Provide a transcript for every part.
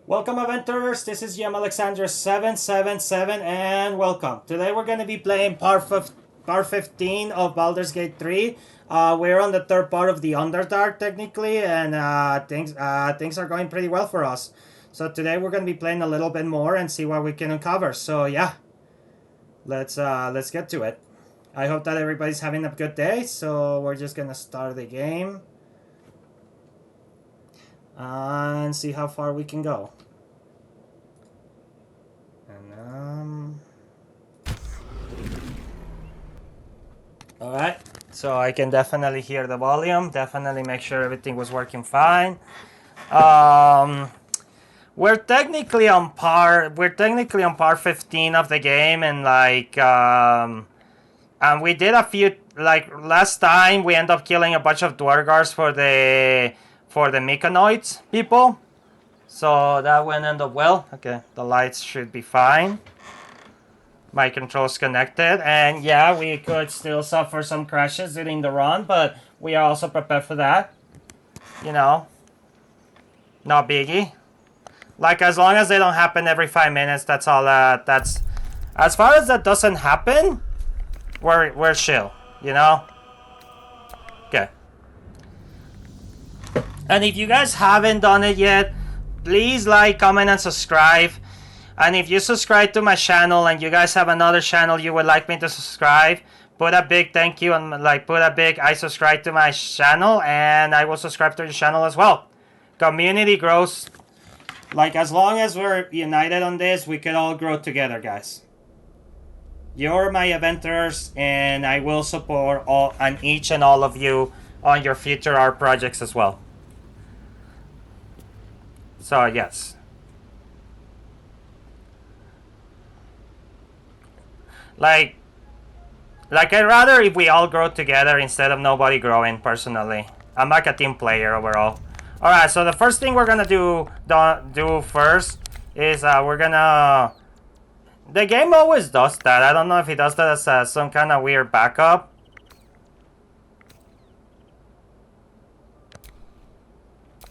Welcome Adventurers, this is Alexander777 and welcome. Today we're going to be playing part 15 of Baldur's Gate 3. We're on the third part of the Underdark technically, and things are going pretty well for us. So today we're going to be playing a little bit more and see what we can uncover. So yeah, let's get to it. I hope that everybody's having a good day, so we're just going to start the game and see how far we can go. And alright, so I can definitely hear the volume, definitely make sure everything was working fine. We're technically on par 15 of the game, and and we did a few, last time we ended up killing a bunch of Dwargars for the Mechanoids people. So that went end up well. Okay, the lights should be fine. My control's connected, and yeah, we could still suffer some crashes during the run, but we are also prepared for that. You know, not biggie. Like, as long as they don't happen every 5 minutes, that's all. That's as far as that doesn't happen, we're chill. You know. Okay. And if you guys haven't done it yet, please like, comment, and subscribe. And if you subscribe to my channel and you guys have another channel you would like me to subscribe, put a big thank you and put a big I subscribe to my channel, and I will subscribe to your channel as well. Community grows. As long as we're united on this, we can all grow together, guys. You're my adventurers, and I will support each and all of you on your future art projects as well. So yes. I'd rather if we all grow together instead of nobody growing, personally. I'm like a team player overall. Alright, so the first thing we're gonna do first is we're gonna... The game always does that. I don't know if it does that as some kind of weird backup.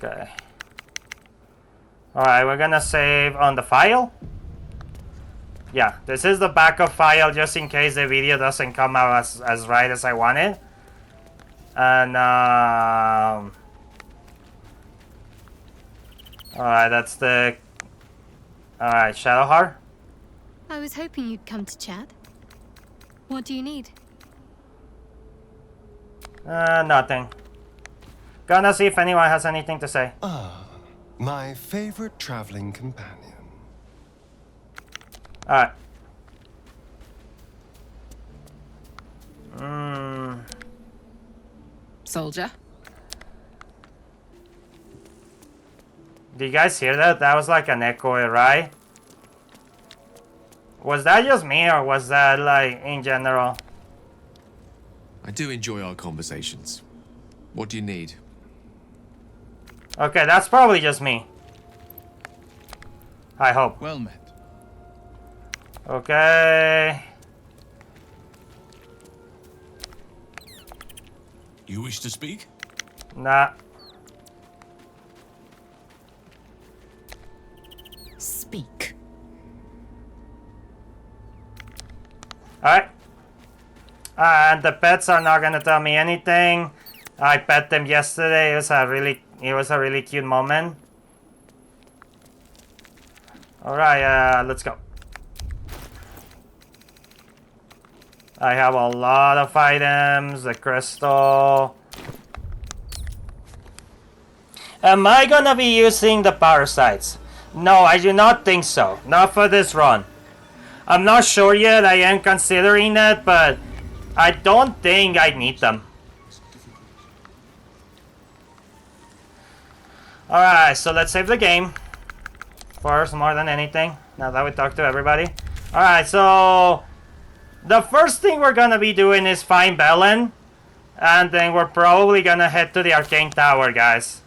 Okay. Alright, we're gonna save on the file. Yeah, this is the backup file just in case the video doesn't come out as right as I wanted. And alright, that's the... Alright, Shadowheart. I was hoping you'd come to chat. What do you need? Nothing. Gonna see if anyone has anything to say. My favorite traveling companion. Alright. Soldier. Do you guys hear that? That was like an echo, right? Was that just me, or was that in general? I do enjoy our conversations. What do you need? Okay, that's probably just me. I hope. Well met. Okay. You wish to speak? Nah. Speak. Alright. And the pets are not gonna tell me anything. I pet them yesterday. It was a really cute moment. Alright, let's go. I have a lot of items, the crystal. Am I gonna be using the parasites? No, I do not think so. Not for this run. I'm not sure yet. I am considering it, but I don't think I need them. Alright, so let's save the game first, more than anything, now that we talked to everybody. Alright, so the first thing we're gonna be doing is find Baelen, and then we're probably gonna head to the Arcane Tower, guys.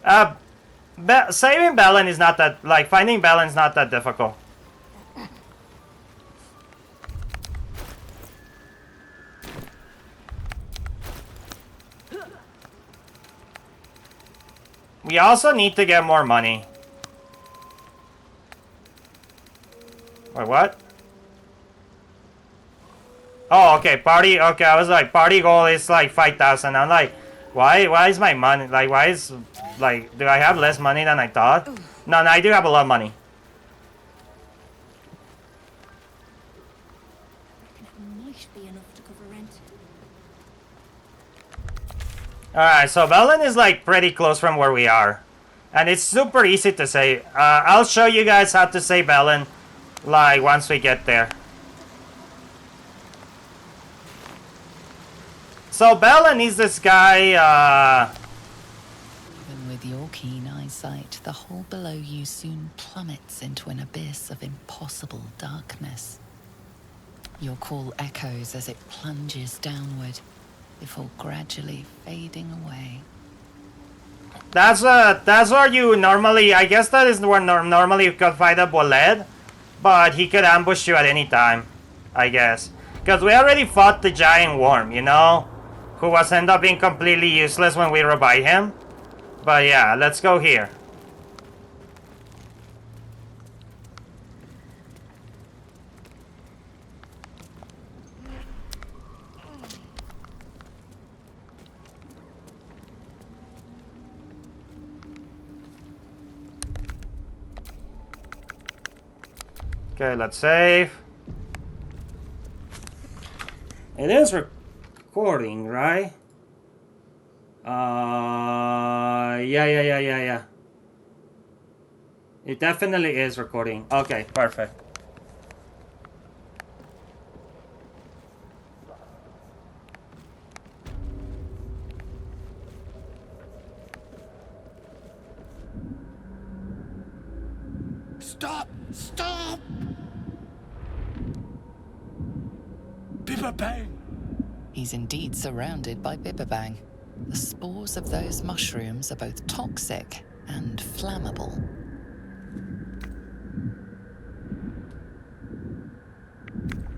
Saving Baelen is not that, finding Baelen is not that difficult. We also need to get more money. Wait, what? Oh, okay, party. Okay, I was like, party goal is like 5,000. I'm like, why is my money like? Why is like? Do I have less money than I thought? No, I do have a lot of money. Might be enough to cover rent. All right, so Baelen is like pretty close from where we are, and it's super easy to say. I'll show you guys how to say Baelen, like once we get there. So Baelen is this guy. Even with your keen eyesight, the hole below you soon plummets into an abyss of impossible darkness. Your call echoes as it plunges downward, before gradually fading away. That's where you normally. I guess that is where normally you could fight a Boled, but he could ambush you at any time. I guess because we already fought the giant worm, you know, who was end up being completely useless when we revive him. But yeah, let's go here. Okay, let's save. It is recording, right? Yeah. It definitely is recording. Okay, perfect. Stop! Stop! Bibabang! He's indeed surrounded by Bibabang. The spores of those mushrooms are both toxic and flammable.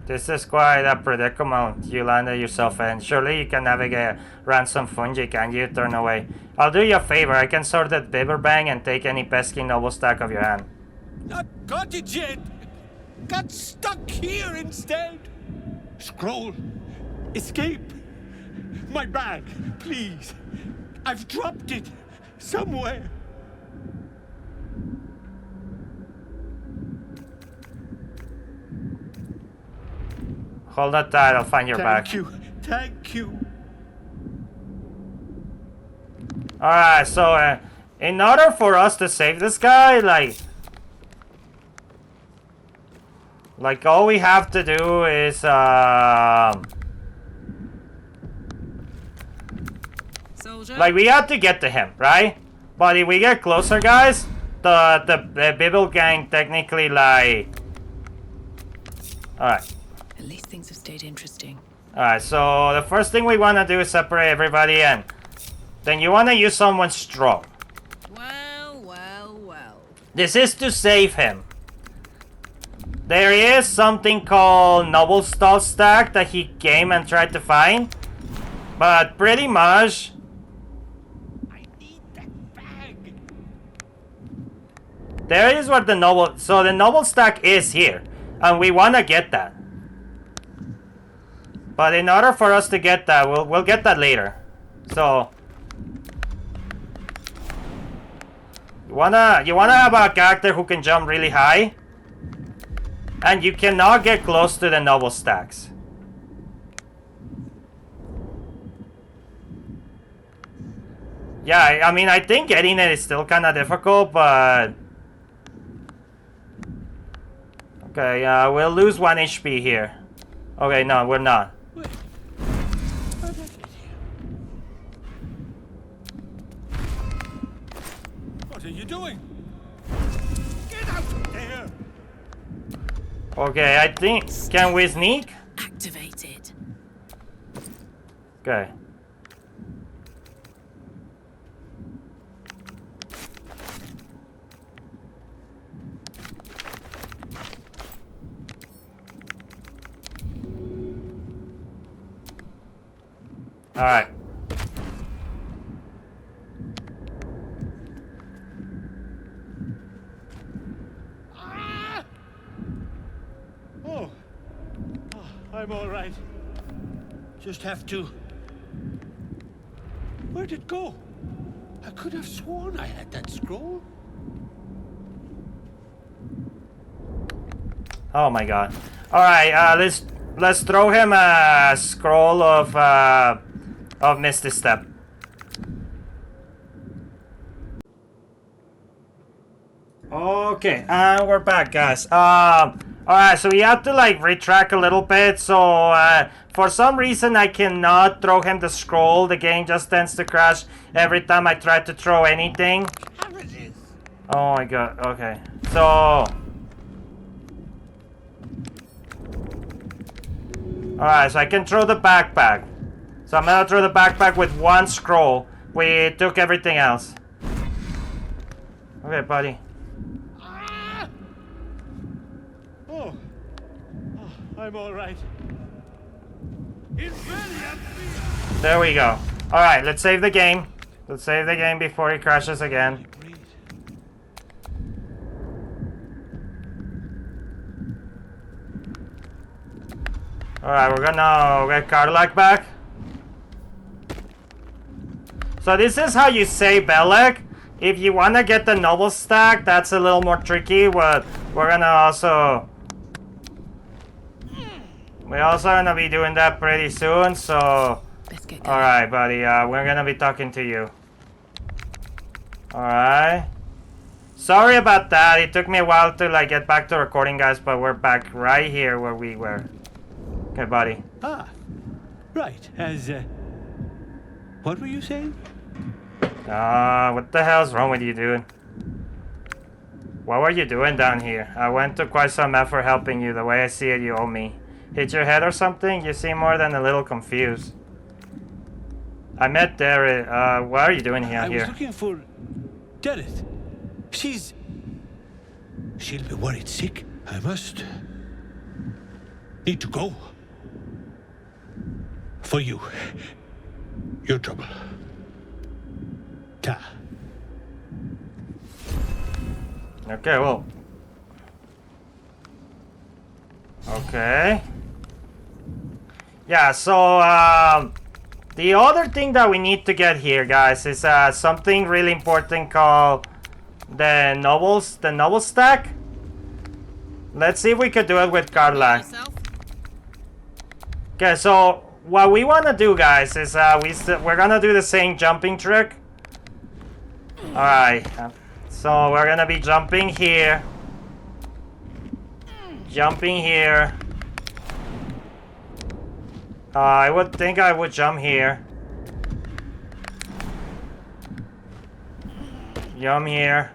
This is quite a predicament you landed yourself in. Surely you can navigate around some fungi, can you? Turn away. I'll do you a favor. I can sort that Bibberbang and take any pesky noble stack of your hand. Not got it yet! Got stuck here instead! Scroll! Escape! My bag, please! I've dropped it somewhere! Hold that tight, I'll find your bag. Thank you. Alright, so in order for us to save this guy, like all we have to do is Soldier? like we have to get to him, right? But if we get closer, guys, the Bibble gang technically like. Alright. At least things have stayed interesting. Alright, so the first thing we want to do is separate everybody in. Then you want to use someone strong. Well. This is to save him. There is something called Noble Stall Stack that he came and tried to find. But pretty much... I need that bag. There is what the Noble... So the Noble Stack is here. And we want to get that. But in order for us to get that, we'll get that later. So... You wanna have a character who can jump really high. And you cannot get close to the noble stacks. Yeah, I mean, I think getting it is still kind of difficult, but... Okay, we'll lose 1 HP here. Okay, no, we're not. What are you doing? Get out of there! Okay, I think... Can we sneak? Activated. Okay. Alright. I'm all right. Just have to... Where'd it go? I could have sworn I had that scroll. Oh my god. Alright, let's throw him a scroll of Misty Step. Okay, and we're back, guys. Alright, so we have to like retrack a little bit. So for some reason I cannot throw him the scroll. The game just tends to crash every time I try to throw anything. Oh my god, okay. So alright, so I can throw the backpack. So I'm gonna throw the backpack with one scroll. We took everything else. Okay, buddy. Oh, I'm all right. There we go. Alright, let's save the game. Let's save the game before it crashes again. Alright, we're gonna get Karlak back. So this is how you say Belek. If you wanna get the noble stack, that's a little more tricky, but we're gonna also... We're also gonna be doing that pretty soon, so... Alright, buddy, we're gonna be talking to you. Alright. Sorry about that, it took me a while to like get back to recording, guys, but we're back right here where we were. Okay, buddy. Ah, right, what were you saying? What the hell's wrong with you, dude? What were you doing down here? I went to quite some effort helping you. The way I see it, you owe me. Hit your head or something? You seem more than a little confused. I met Derek. What are you doing here? I was looking for Derek. She'll be worried sick. I must need to go. For you. Your trouble. Ta. Okay, well. Okay. Yeah, so, the other thing that we need to get here, guys, is something really important called the noble stack. Let's see if we could do it with Karlak. Okay, so what we want to do, guys, is we're gonna do the same jumping trick. Alright, so we're gonna be jumping here. Jumping here. I would think I would jump here. Jump here.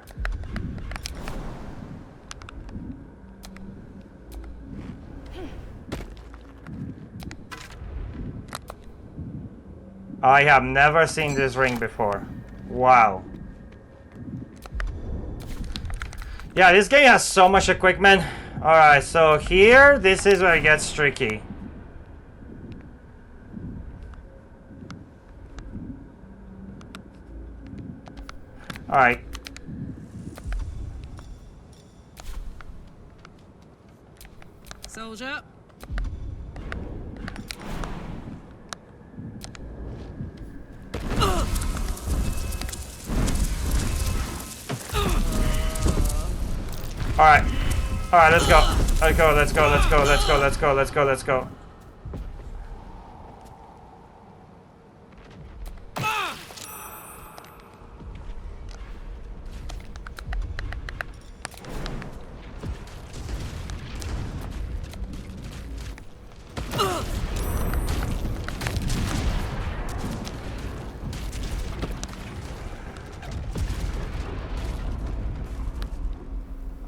I have never seen this ring before. Wow. Yeah, this game has so much equipment. Alright, so here, this is where it gets tricky. Alright. Soldier. Alright. Alright, let's go. Let's go, let's go, let's go, let's go, let's go, let's go, let's go.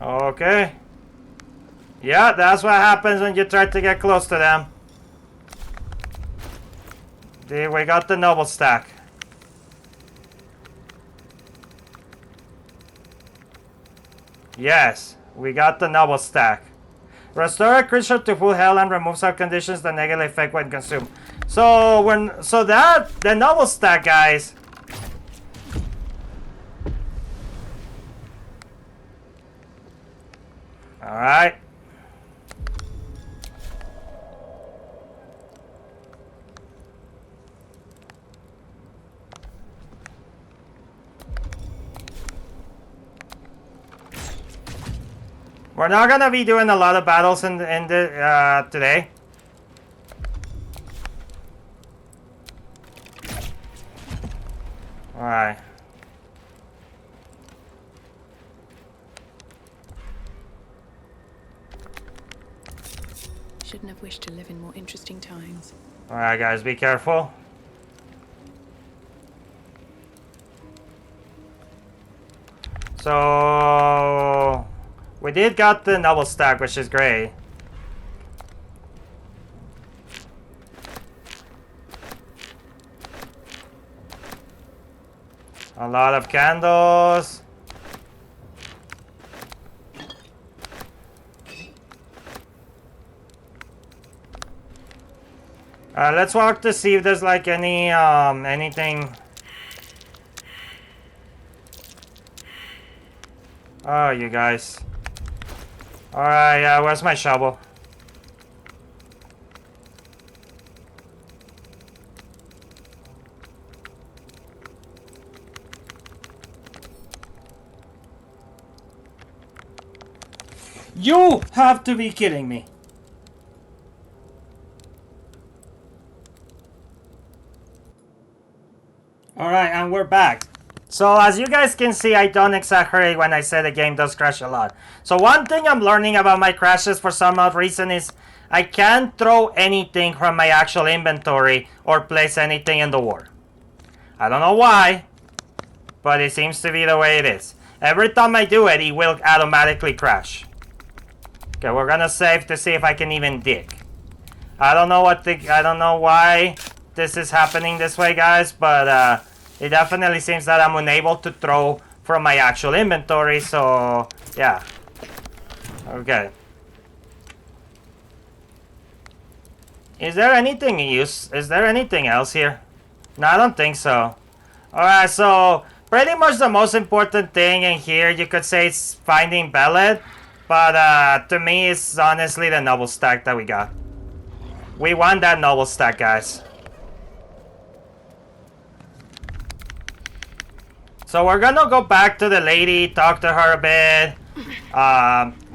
Okay. Yeah, that's what happens when you try to get close to them. We got the noble stack. Yes, we got the noble stack. Restore a creature to full health and remove some conditions that negatively affect when consumed. So the noble stack, guys. Alright. We're not gonna be doing a lot of battles in the today. All right. Shouldn't have wished to live in more interesting times. All right, guys, be careful. So we did got the noble stack, which is great. A lot of candles. Let's walk to see if there's like any anything. Oh, you guys. Alright, yeah, where's my shovel? You have to be kidding me. Alright, and we're back. So as you guys can see, I don't exaggerate when I say the game does crash a lot. So one thing I'm learning about my crashes for some odd reason is I can't throw anything from my actual inventory or place anything in the war. I don't know why, but it seems to be the way it is. Every time I do it, it will automatically crash. Okay, we're gonna save to see if I can even dig. I don't know why this is happening this way, guys, but it definitely seems that I'm unable to throw from my actual inventory, so yeah. Okay. Is there anything else here? No, I don't think so. Alright, so pretty much the most important thing in here, you could say, is finding Baelen. But to me, it's honestly the noble stack that we got. We want that noble stack, guys. So we're gonna go back to the lady, talk to her a bit,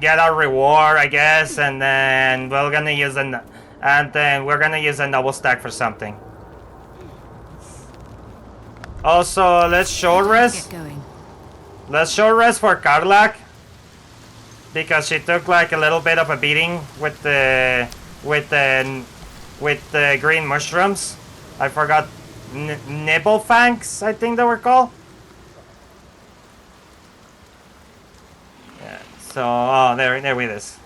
get our reward, I guess, and then we're gonna use a noble stack for something. Also, let's short rest. Get going. Let's short rest for Karlak, because she took like a little bit of a beating with the green mushrooms. I forgot nibble fangs, I think they were called. So, oh, there it is.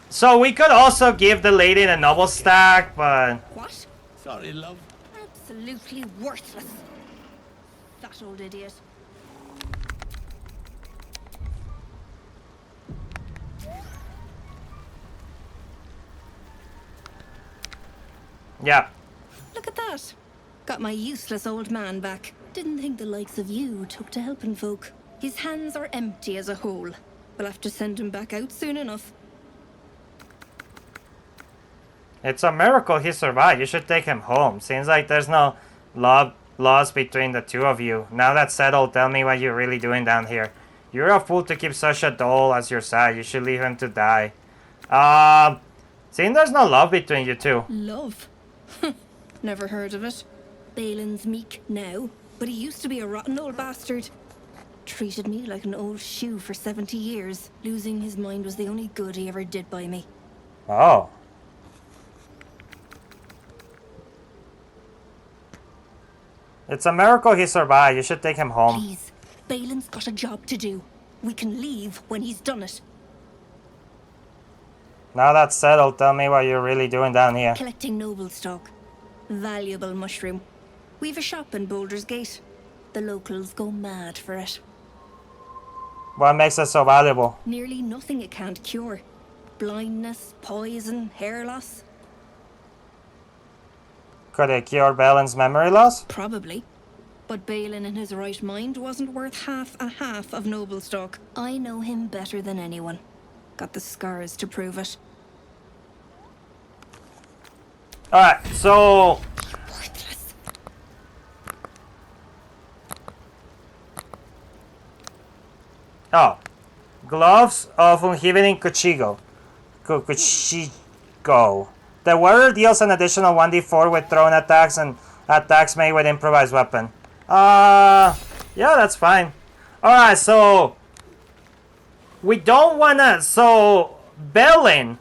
So we could also give the lady the noble stack, but What? Sorry, love. Absolutely worthless. That old idiot. yeah. Look at that. Got my useless old man back. Didn't think the likes of you took to helping folk. His hands are empty as a whole. We'll have to send him back out soon enough. It's a miracle he survived. You should take him home. Seems like there's no loss between the two of you. Now that's settled, tell me what you're really doing down here. You're a fool to keep such a doll as your side. You should leave him to die. Seems there's no love between you two. Love? Never heard of it. Baelen's meek now, but he used to be a rotten old bastard. Treated me like an old shoe for 70 years. Losing his mind was the only good he ever did by me. Oh. It's a miracle he survived. You should take him home. Please, Baelen's got a job to do. We can leave when he's done it. Now that's settled, tell me what you're really doing down here. Collecting noble stock. Valuable mushroom. We've a shop in Baldur's Gate. The locals go mad for it. What makes it so valuable? Nearly nothing it can't cure. Blindness, poison, hair loss. Could it cure Baelen's memory loss? Probably. But Baelen in his right mind wasn't worth half of noble stock. I know him better than anyone. Got the scars to prove it. Alright, so... Worthless. Oh, Gloves of Uninhibiting Kuchigo. Kuchigo. The wearer deals an additional 1d4 with thrown attacks and attacks made with improvised weapon. Yeah, that's fine. Alright, so we don't wanna. So Baelen.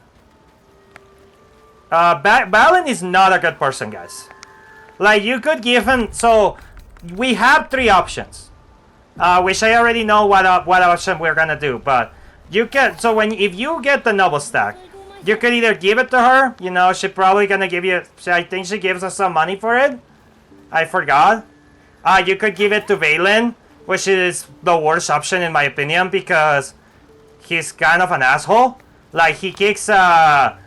Baelen is not a good person, guys. Like, you could give him. So we have 3 options. Which I already know what option we're gonna do, but you can. So if you get the noble stack, you could either give it to her. You know, she's probably gonna give you. I think she gives us some money for it. I forgot. You could give it to Baelen, which is the worst option in my opinion because he's kind of an asshole. Like he keeps like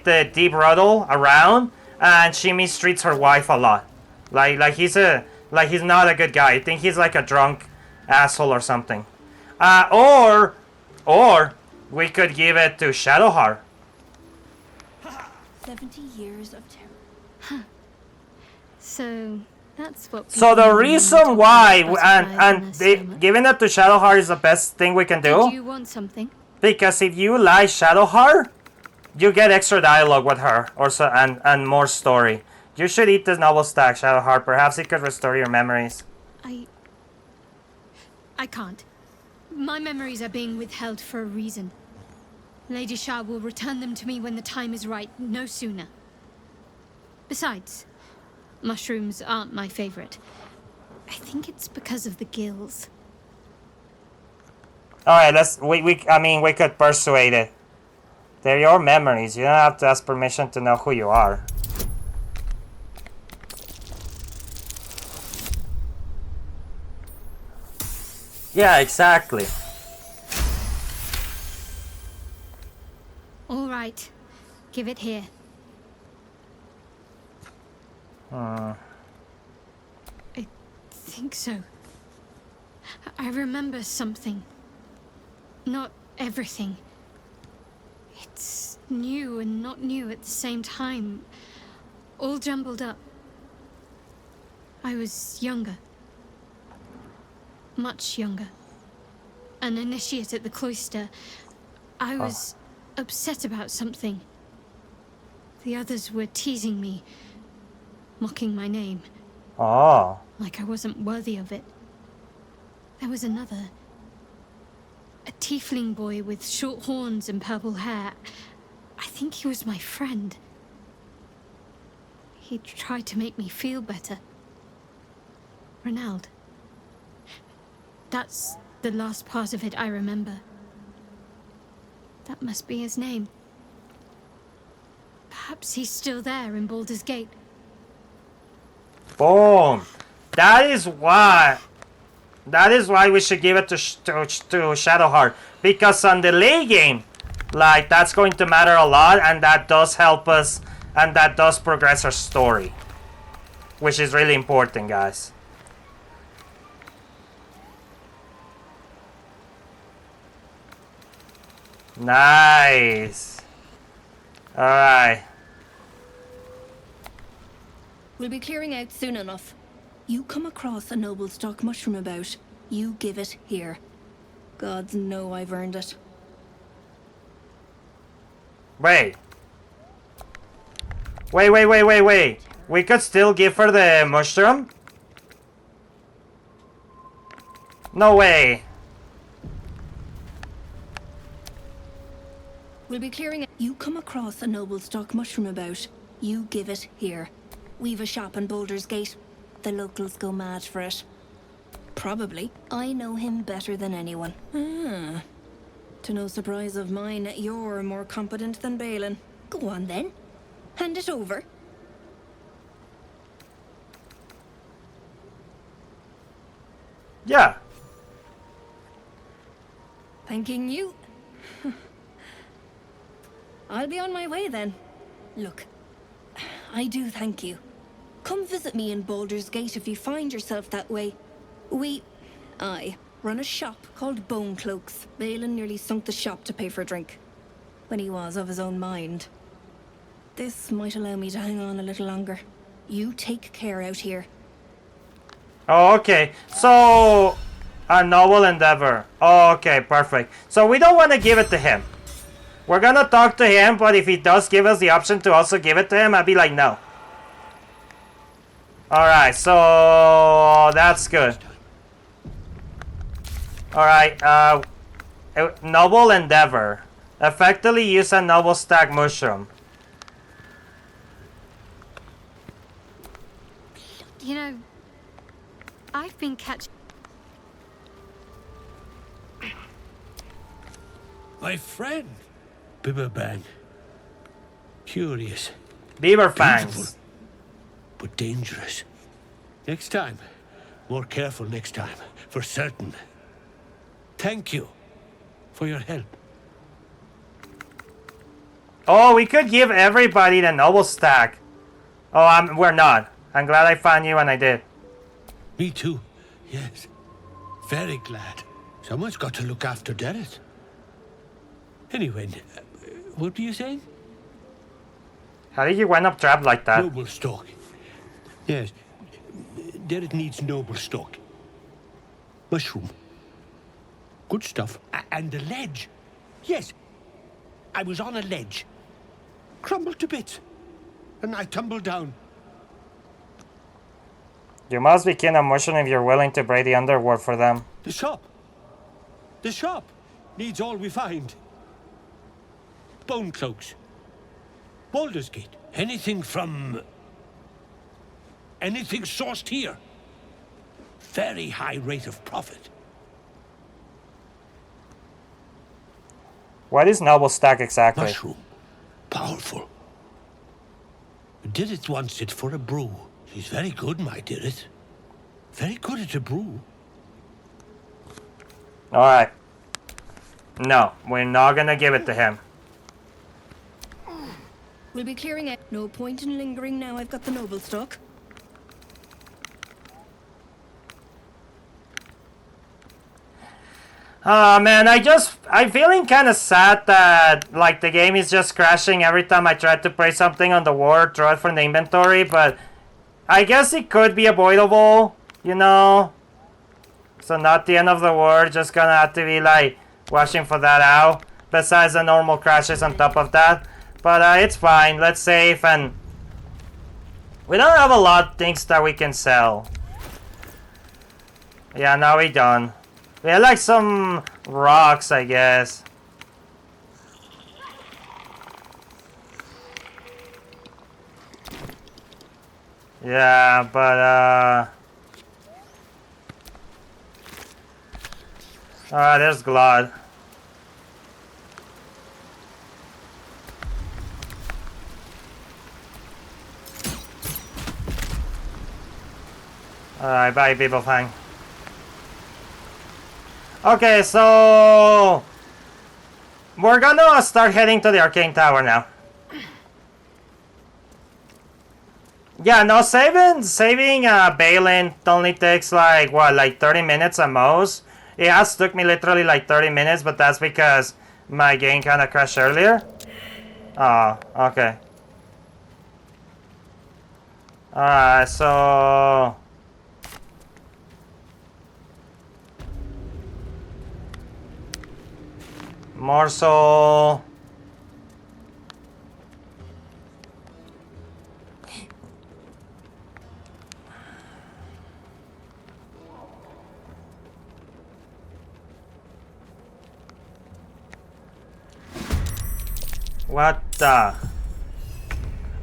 the deep ruddle around, and she mistreats her wife a lot. Like he's not a good guy. I think he's like a drunk asshole or something. Or we could give it to Shadowheart. 70 years of terror. So that's what. So the people reason mean why about butterflies in their stomach. giving it to Shadowheart is the best thing we can do. Did you want something? Because if you like Shadowheart, you get extra dialogue with her, and more story. You should eat this novel stack, Shadowheart. Perhaps it could restore your memories. I can't. My memories are being withheld for a reason. Lady Shah will return them to me when the time is right, no sooner. Besides, mushrooms aren't my favorite. I think it's because of the gills. Alright, we could persuade it. They're your memories. You don't have to ask permission to know who you are. Yeah, exactly. All right, give it here. I think so. I remember something. Not everything. It's new and not new at the same time. All jumbled up. I was younger. Much younger. An initiate at the cloister. I was upset about something. The others were teasing me, mocking my name. Oh. Like I wasn't worthy of it. There was another. A tiefling boy with short horns and purple hair. I think he was my friend. He tried to make me feel better. Ronald. That's the last part of it I remember. That must be his name. Perhaps he's still there in Baldur's Gate. Boom. That is why we should give it to Shadowheart. Because on the late game, like, that's going to matter a lot, and that does help us, and that does progress our story. Which is really important, guys. Nice. Alright. We'll be clearing out soon enough. You come across a noble stock mushroom about, you give it here. Gods know I've earned it. Wait. We could still give her the mushroom? No way. We'll be clearing out. You come across a noble stock mushroom about, you give it here. We've a shop in Baldur's Gate. The locals go mad for it. Probably. I know him better than anyone. To no surprise of mine, you're more competent than Baelen. Go on then. Hand it over. Yeah. Thanking you. I'll be on my way then. Look, I do thank you. Come visit me in Baldur's Gate if you find yourself that way. I run a shop called Bone Cloaks. Baelen nearly sunk the shop to pay for a drink, when he was of his own mind. This might allow me to hang on a little longer. You take care out here. Oh, okay. So A noble endeavor. Oh, okay, perfect. So we don't want to give it to him. We're gonna talk to him, but if he does give us the option to also give it to him, I'd be like, no. Alright, so that's good. Alright, noble endeavor. Effectively use a noble stag mushroom. You know, I've been catching... My friend, Bibberbang. Curious, Beaver fangs. beautiful, but dangerous. Next time. More careful next time, for certain. Thank you for your help. Oh, we could give everybody the noble stack. Oh, we're not. I'm glad I found you when I did. Me too, yes. Very glad. Someone's got to look after Derek. Anyway, what were you saying? How did you wind up trapped like that? Noble stock. Yes, Derek needs noble stock. Mushroom. Good stuff. And the ledge. Yes, I was on a ledge. Crumbled to bits. And I tumbled down. You must be keen on mushroom if you're willing to break the underworld for them. The shop. The shop needs all we find. Bone cloaks. Baldur's Gate. Anything from... anything sourced here. Very high rate of profit. What is noble stack exactly? Mushroom. Powerful. Didit wants it for a brew. She's very good, my Didit. Very good at a brew. Alright. No, we're not gonna give it to him. We'll be clearing it. No point in lingering now I've got the noble stock. Oh man, I'm feeling kind of sad that like the game is just crashing every time I try to play something on the war, throw it from the inventory, but I guess it could be avoidable, you know? So not the end of the world, just gonna have to be like watching for that out, besides the normal crashes on top of that. But it's fine, let's save, and we don't have a lot of things that we can sell. Yeah, now we don't. We have like some rocks, I guess. Yeah, but alright, there's Glod. Alright, bye, people fang. Okay, so we're gonna start heading to the Arcane Tower now. Yeah, no, saving Baelen only takes like, what, like 30 minutes at most? It has took me literally like 30 minutes, but that's because my game kind of crashed earlier. Oh, okay. Alright, so... Morsel. What the?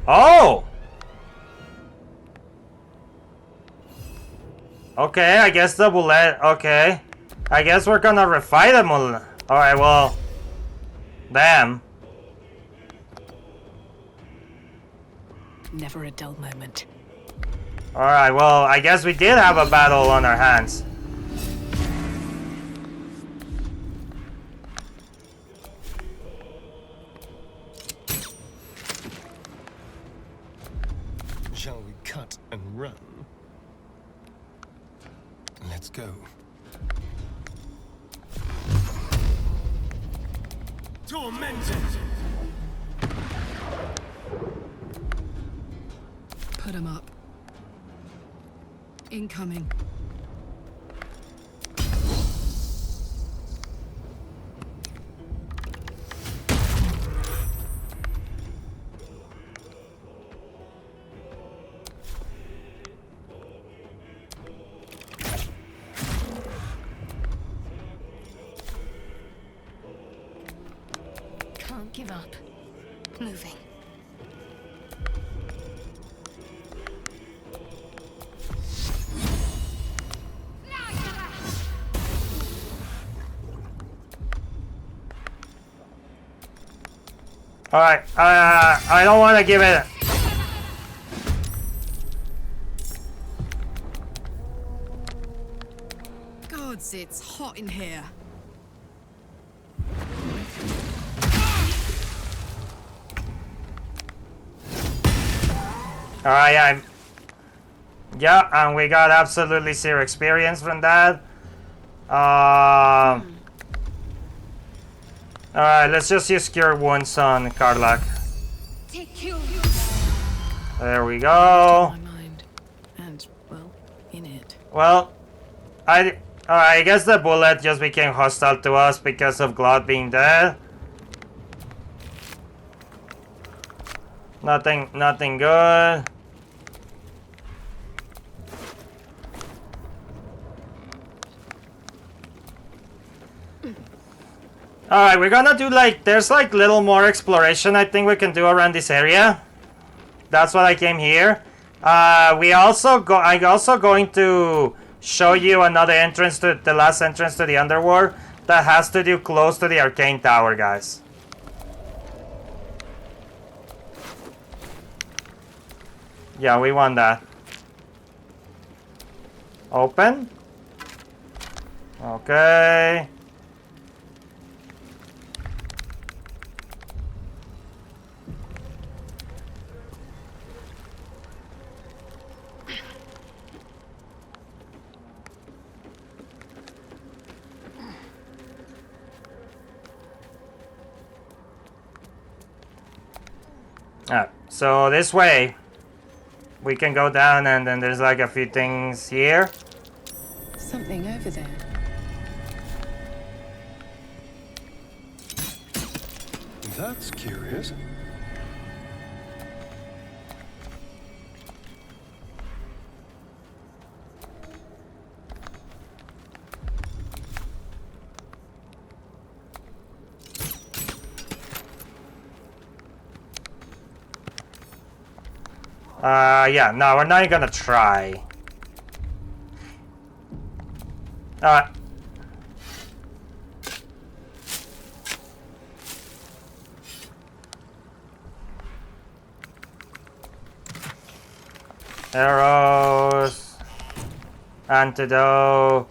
Oh! Okay, I guess the bullet. Okay. I guess we're gonna refight the bullet. Alright, well. Damn. Never a dull moment. Alright, well, I guess we did have a battle on our hands. Shall we cut and run? Let's go. Tormented! Put him up. Incoming. give up. Moving. Alright, I don't want to give it... Gods, it's hot in here. Alright, yeah, and we got absolutely zero experience from that. Alright, let's just use Cure Wounds on Karlach. There we go. My mind. And, well, in it. Well, I guess the bullet just became hostile to us because of Glot being dead. Nothing good. Alright, we're gonna do there's little more exploration I think we can do around this area. That's what I came here. I'm also going to show you another entrance to the last entrance to the Underworld that has to do close to the Arcane Tower, guys. Yeah, we want that. Open. Okay. Alright, so this way we can go down and then there's a few things here. Something over there. That's curious. Yeah, no, we're not gonna try. Alright. Arrows. Antidote.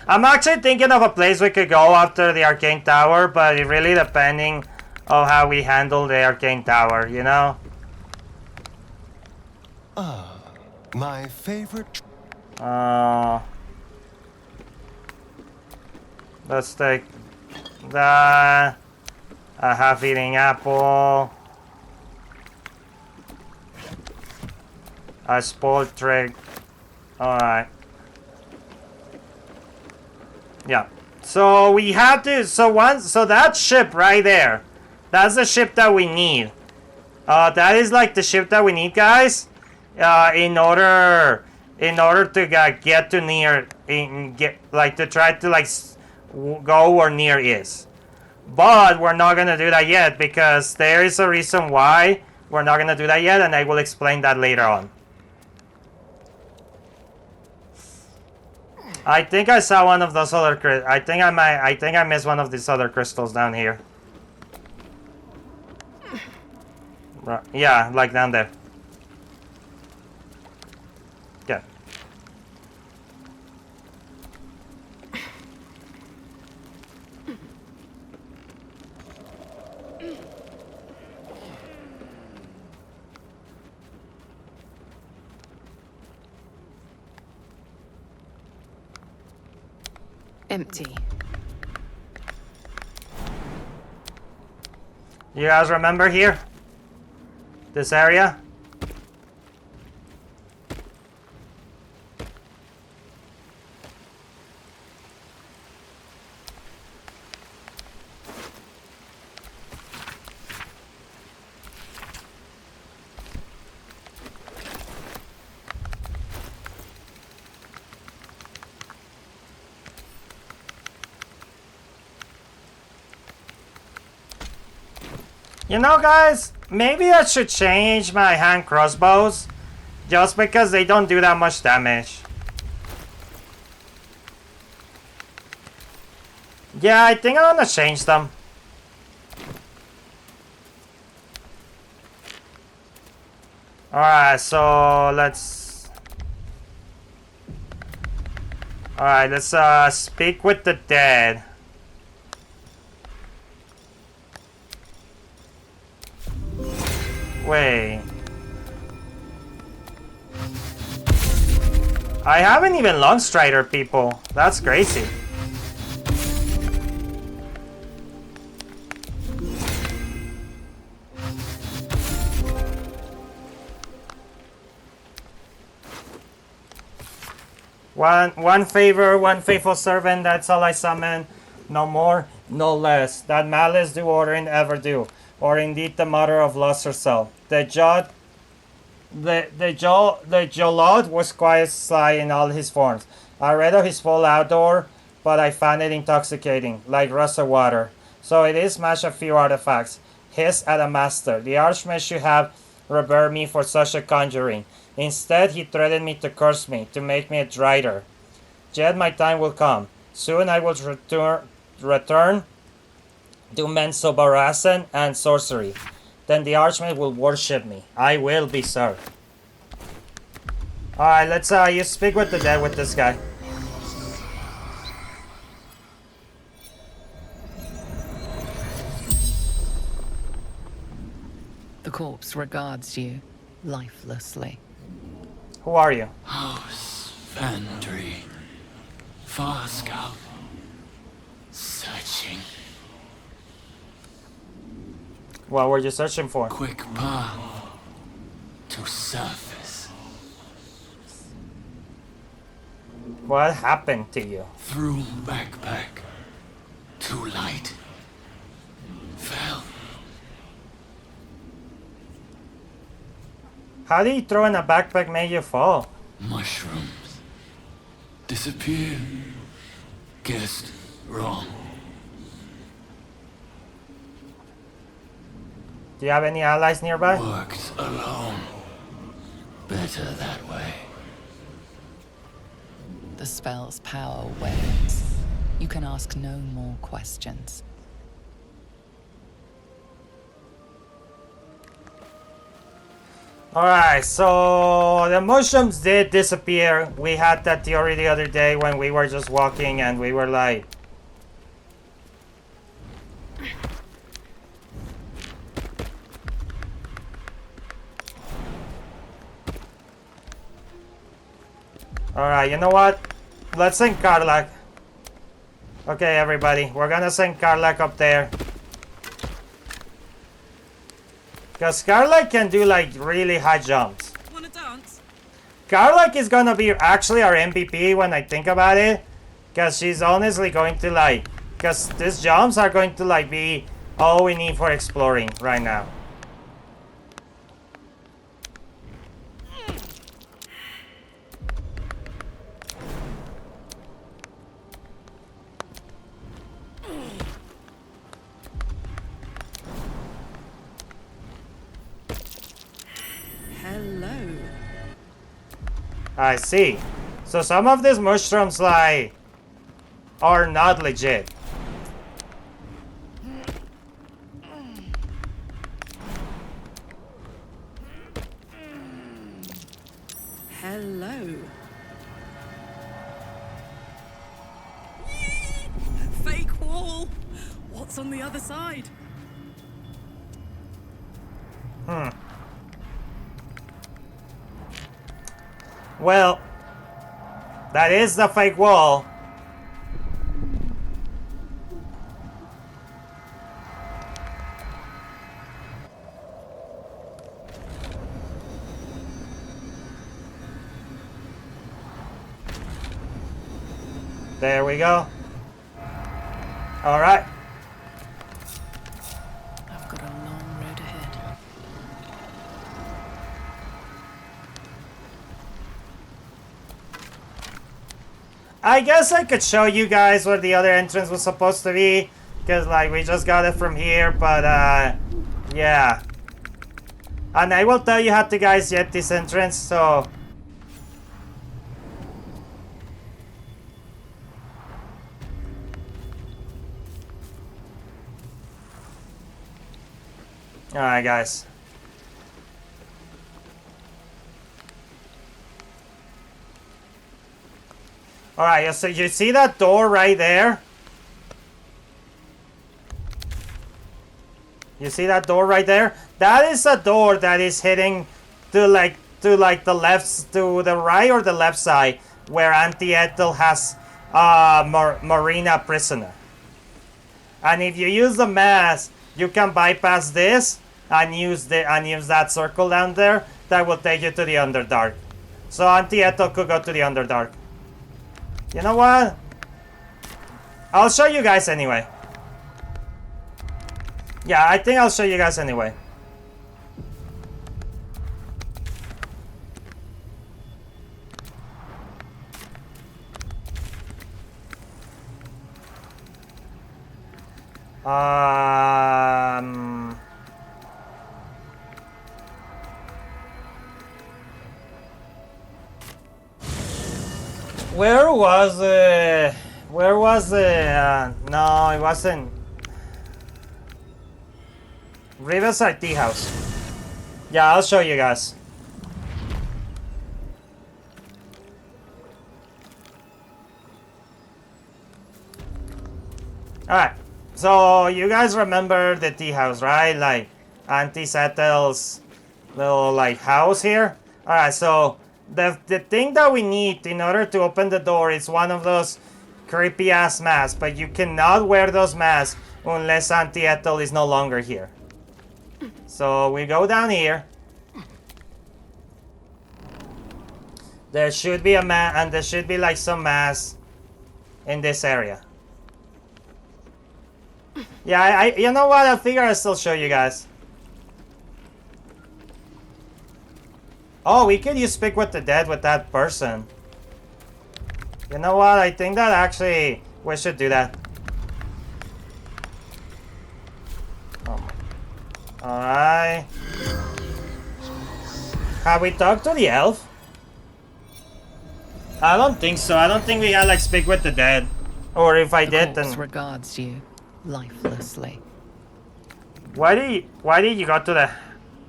I'm actually thinking of a place we could go after the Arcane Tower, but it really depending on how we handle the Arcane Tower, you know? Ah, my favorite. Let's take that. A half-eating apple. A spoiled trick. Alright. Yeah. So we have to. So that ship right there. That's the ship that we need. That is the ship that we need, guys. In order to get to near, to try to go where near is. But we're not gonna do that yet because there is a reason why we're not gonna do that yet, and I will explain that later on. I think I saw one of those other I think I missed one of these other crystals down here. Right. Yeah, down there. Yeah. Empty. You guys remember here? This area? You know, guys, maybe I should change my hand crossbows. Just because they don't do that much damage. Yeah, I think I'm gonna change them. Alright, so let's... Alright, let's speak with the dead. Wait. I haven't even long strider people. That's crazy. One favor, one faithful servant, that's all I summon. No more, no less. That malice do Orin ever do, or indeed the mother of lost herself. The Jolod was quite sly in all his forms. I read of his full outdoor, but I found it intoxicating, like rusted water. So it is smash a few artifacts. Hiss at a master. The Archmage should have revered me for such a conjuring. Instead, he threatened me to curse me, to make me a drider. Yet my time will come. Soon I will return to Mensobarasan and sorcery. Then the Archmage will worship me. I will be served. Alright, let's you speak with the dead with this guy. The corpse regards you lifelessly. Who are you? House Vandry. Far scout. Searching. What were you searching for? Quick path to surface. What happened to you? Through backpack to light. Fell. How did you throw in a backpack make you fall? Mushrooms. Disappear. Guessed wrong. Do you have any allies nearby? Worked alone. Better that way. The spell's power wanes. You can ask no more questions. Alright, so the mushrooms did disappear. We had that theory the other day when we were just walking and we were like... Alright, you know what? Let's send Karlak. Okay, everybody, we're gonna send Karlak up there. Because Karlak can do like really high jumps. Wanna dance? Karlak is gonna be actually our MVP when I think about it. Because she's honestly going to like... Because these jumps are going to like be all we need for exploring right now. Hello. I see. So some of these mushrooms like are not legit. Hello. Fake wall. What's on the other side? Well, that is the fake wall. There we go. All right. I've got a long road ahead. I guess I could show you guys where the other entrance was supposed to be, because like we just got it from here, but Yeah. And I will tell you how to guys get this entrance, so... Alright, guys. Alright, so you see that door right there? You see that door right there? That is a door that is heading to like the left, to the right or the left side, where Auntie Ethel has Marina prisoner. And if you use the mask, you can bypass this and use that circle down there. That will take you to the Underdark. So Auntie Ethel could go to the Underdark. You know what? I'll show you guys anyway. Yeah, I think I'll show you guys anyway. Where was it? Where was it? No, it wasn't. Riverside Tea House. Yeah, I'll show you guys. Alright, so you guys remember the tea house, right? Like Auntie Ethel's little like house here. Alright, so the thing that we need in order to open the door is one of those creepy ass masks, but you cannot wear those masks unless Auntie Ethel is no longer here. So we go down here. There should be a mask, and there should be like some masks in this area. Yeah, you know what? I figure I'll still show you guys. Oh, we could use Speak with the Dead with that person. You know what? I think that actually we should do that. Oh my. Alright. Have we talked to the elf? I don't think so. I don't think we had like Speak with the Dead. Or if I did, then... regards you lifelessly. Why did you go to the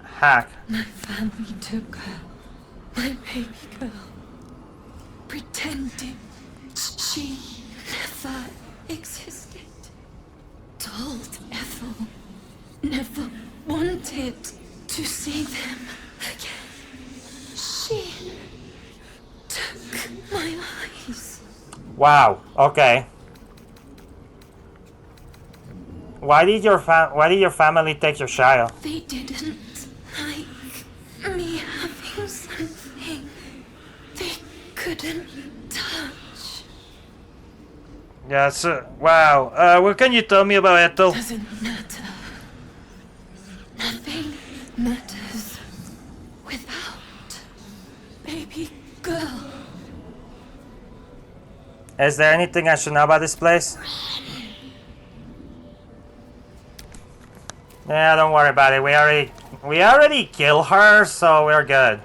hack? My family took her, my baby girl, pretending she never existed. Told Ethel never wanted to see them again. She took my eyes. Wow. Okay. Why did your family take your child? They didn't like me having something they couldn't touch. Yes. Wow. What can you tell me about Ethel? Doesn't matter. Nothing matters without baby girl. Is there anything I should know about this place? Yeah, don't worry about it. We already killed her, so we're good.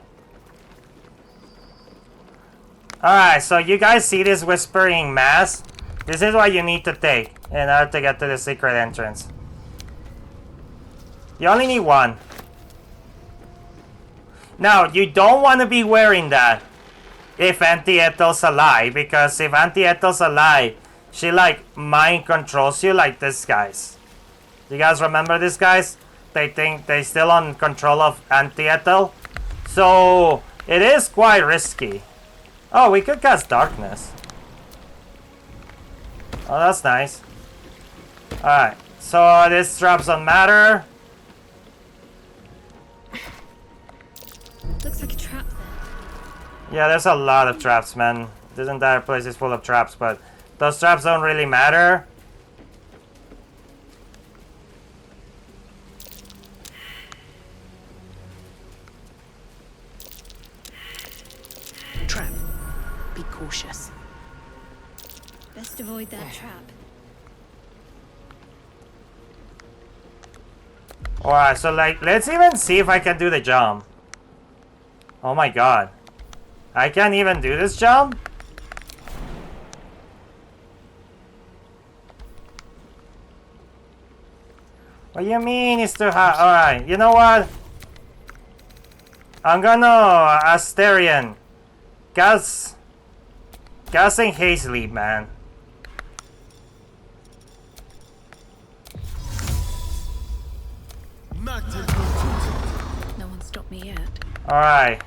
Alright, so you guys see this whispering mask? This is what you need to take in order to get to the secret entrance. You only need one. Now, you don't want to be wearing that if Auntie Ethel's alive, because if Auntie Ethel's alive, she like mind controls you like this guys. You guys remember this, guys? They think they still on control of Auntie Ethel. So it is quite risky. Oh, we could cast darkness. Oh, that's nice. Alright, so this traps don't matter. Looks like a trap there. Yeah, there's a lot of traps, man. This entire place is full of traps, but those traps don't really matter. Trap. Be cautious. Best avoid that trap. Alright, so like, let's even see if I can do the jump. Oh my god. I can't even do this jump? What do you mean it's too high? Alright, you know what? I'm gonna Asterian. Gassing Hazley, man. No one stopped me yet. Alright.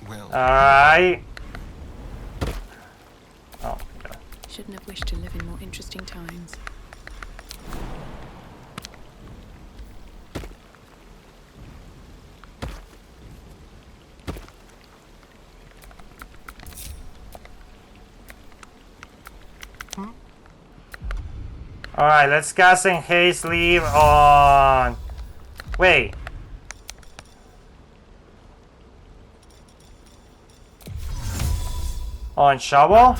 Well, Alright. Oh, God. Shouldn't have wished to live in more interesting times. Alright, let's cast in haste leave on... Wait. On shovel?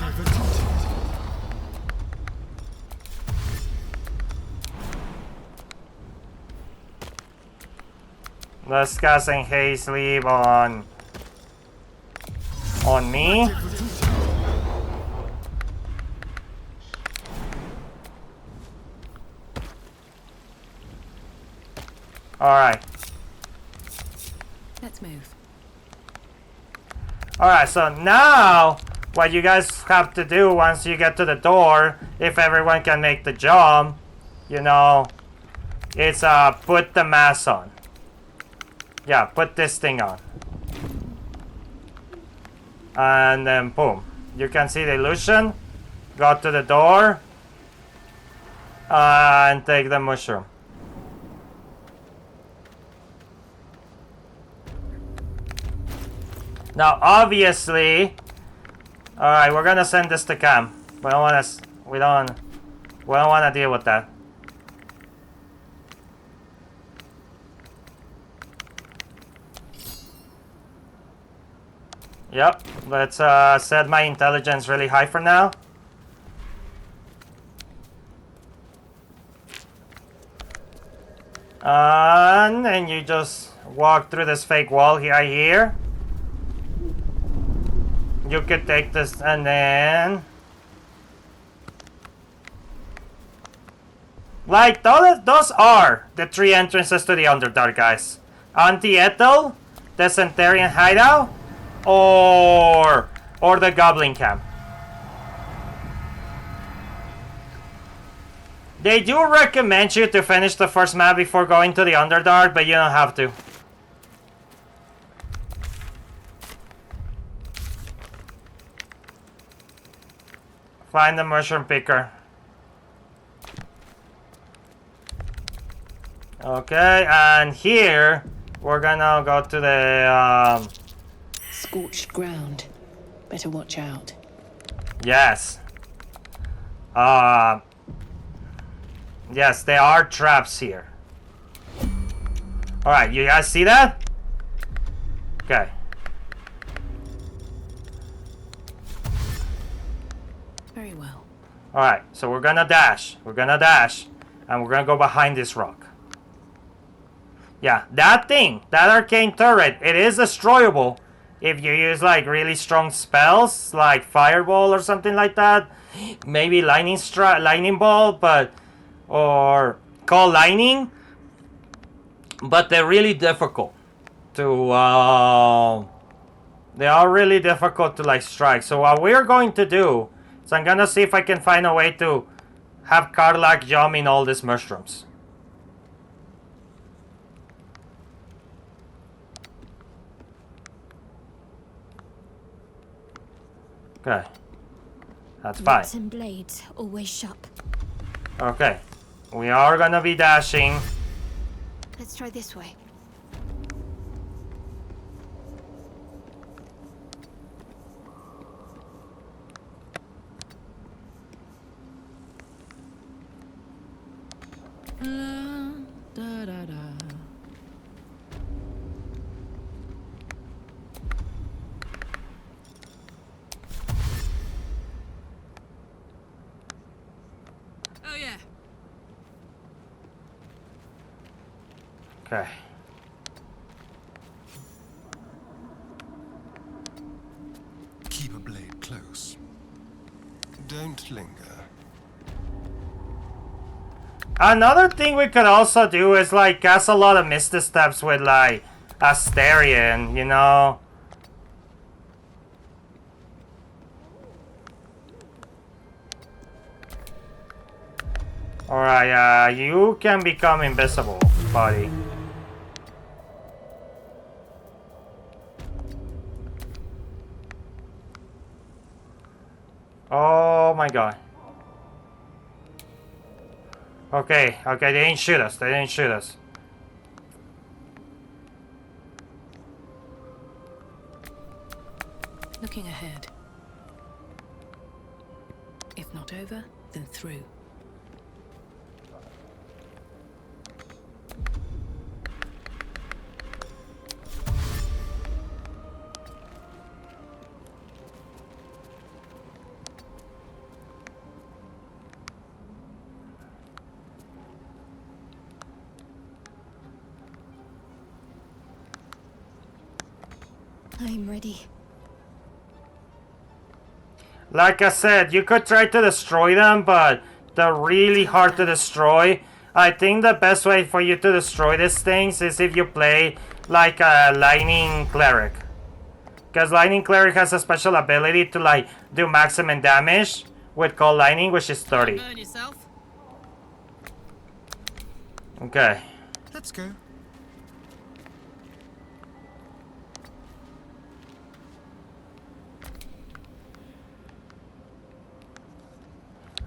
Let's cast in haste leave on me. Alright. Let's move. Alright, so now what you guys have to do once you get to the door, if everyone can make the jump, you know, it's put the mask on. Yeah, put this thing on. And then boom. You can see the illusion. Go to the door. And take the mushroom. Now, obviously, all right, we're gonna send this to Cam. We don't want to deal with that. Yep, let's set my intelligence really high for now. And then you just walk through this fake wall here. You could take this and then... Like, those are the 3 entrances to the Underdark, guys. Anti-Ethel, the Zhentarian hideout, or the Goblin camp. They do recommend you to finish the first map before going to the Underdark, but you don't have to. Find the mushroom picker. Okay, and here we're gonna go to the Scorched ground. Better watch out. yes. Yes, there are traps here. Alright, you guys see that? Okay. Very well. Alright, so we're gonna dash. We're gonna dash. And we're gonna go behind this rock. Yeah, that thing, that arcane turret, it is destroyable if you use like really strong spells, like fireball or something like that. Maybe lightning ball, but or call lightning. But they're really difficult to they are really difficult to like strike. So what we're going to do is I'm gonna see if I can find a way to have Karlak jump in all these mushrooms. Okay. That's fine. Rats and blades, always sharp. Okay. We are gonna be dashing. Let's try this way. Okay. Keep a blade close. Don't linger. Another thing we could also do is like cast a lot of Misty Steps with like Asterion, you know? Alright, you can become invisible, buddy. Oh my god. Okay, okay, they didn't shoot us, they didn't shoot us. Looking ahead. If not over, then through. I'm ready. Like I said, you could try to destroy them, but they're really hard to destroy. I think the best way for you to destroy these things is if you play like a Lightning Cleric. Because Lightning Cleric has a special ability to like do maximum damage with Cold Lightning, which is 30. Burn yourself. Okay. Let's go.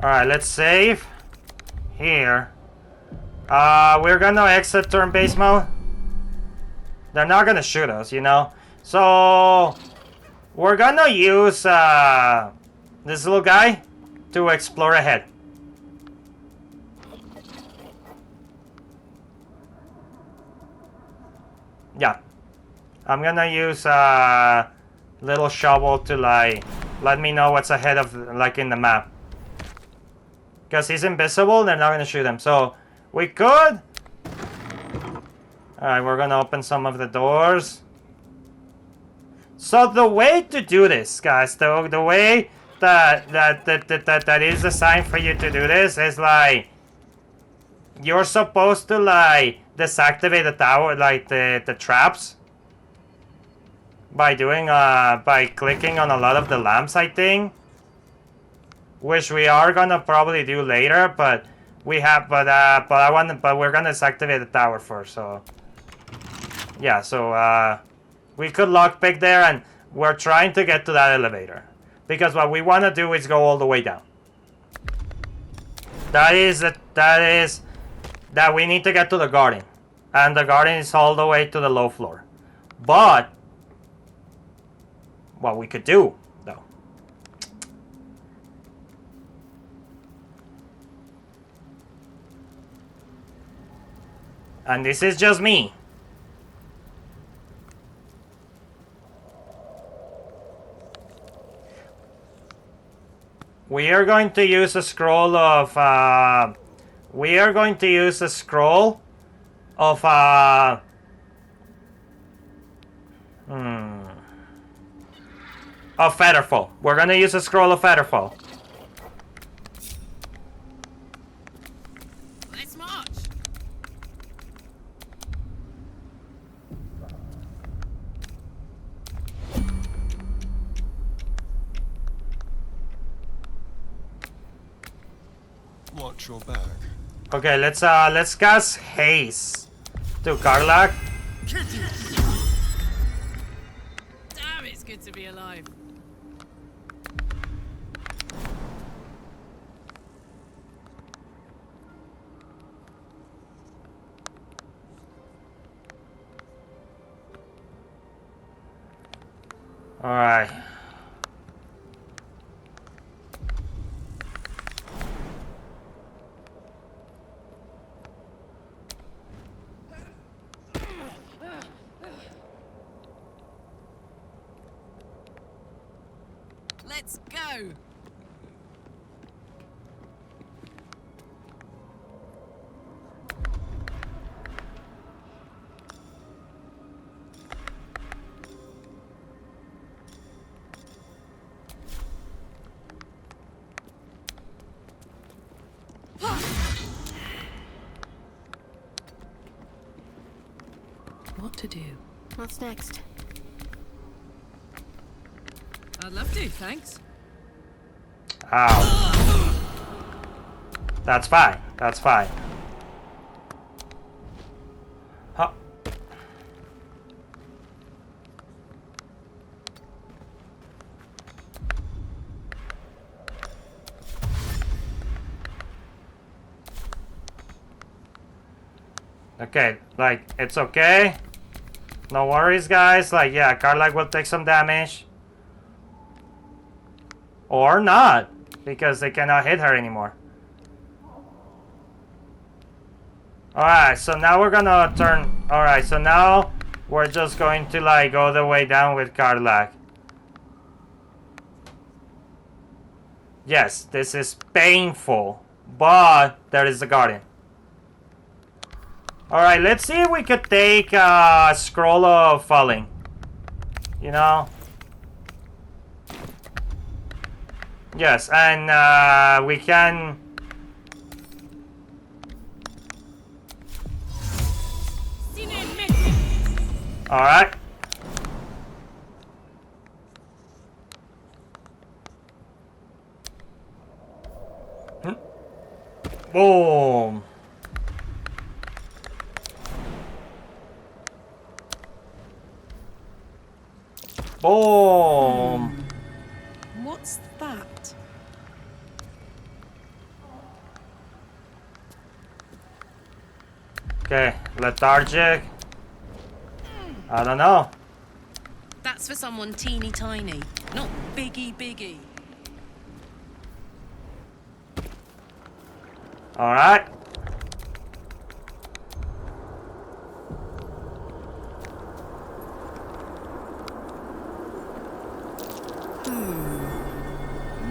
Alright, let's save. Here. We're gonna exit turn-based mode. They're not gonna shoot us, you know? So, we're gonna use this little guy to explore ahead. Yeah. I'm gonna use a little shovel to like let me know what's ahead of like in the map. Because he's invisible, they're not gonna shoot him. So we could. Alright, we're gonna open some of the doors. So the way to do this, guys, the way that is designed for you to do this is like you're supposed to like deactivate the tower, like the traps, by doing by clicking on a lot of the lamps, I think, which we are gonna probably do later, but we have but we're gonna deactivate the tower first. So yeah, so we could lockpick there, and we're trying to get to that elevator because what we want to do is go all the way down. That we need to get to the garden, and the garden is all the way to the low floor. But what we could do though, and this is just me, we are going to use a scroll of of Featherfall. We're gonna use a scroll of Featherfall. Let's march. Watch your back. Okay, let's cast Haze to Karlach. Damn, it's good to be alive. All right. Let's go. what to do. What's next? I'd love to, thanks. Ow. That's fine. That's fine. Huh. Okay, like, it's okay. No worries, guys. Like, yeah, Karlach will take some damage. Or not, because they cannot hit her anymore. Alright, so now we're gonna turn... Alright, so now we're just going to, like, go the way down with Karlach. Yes, this is painful, but there is the garden. Alright, let's see if we could take a Scroll of Falling. You know? Yes, and we can... Alright. Boom. Boom. What's that? Okay, lethargic. I don't know. That's for someone teeny tiny, not biggie. Alright.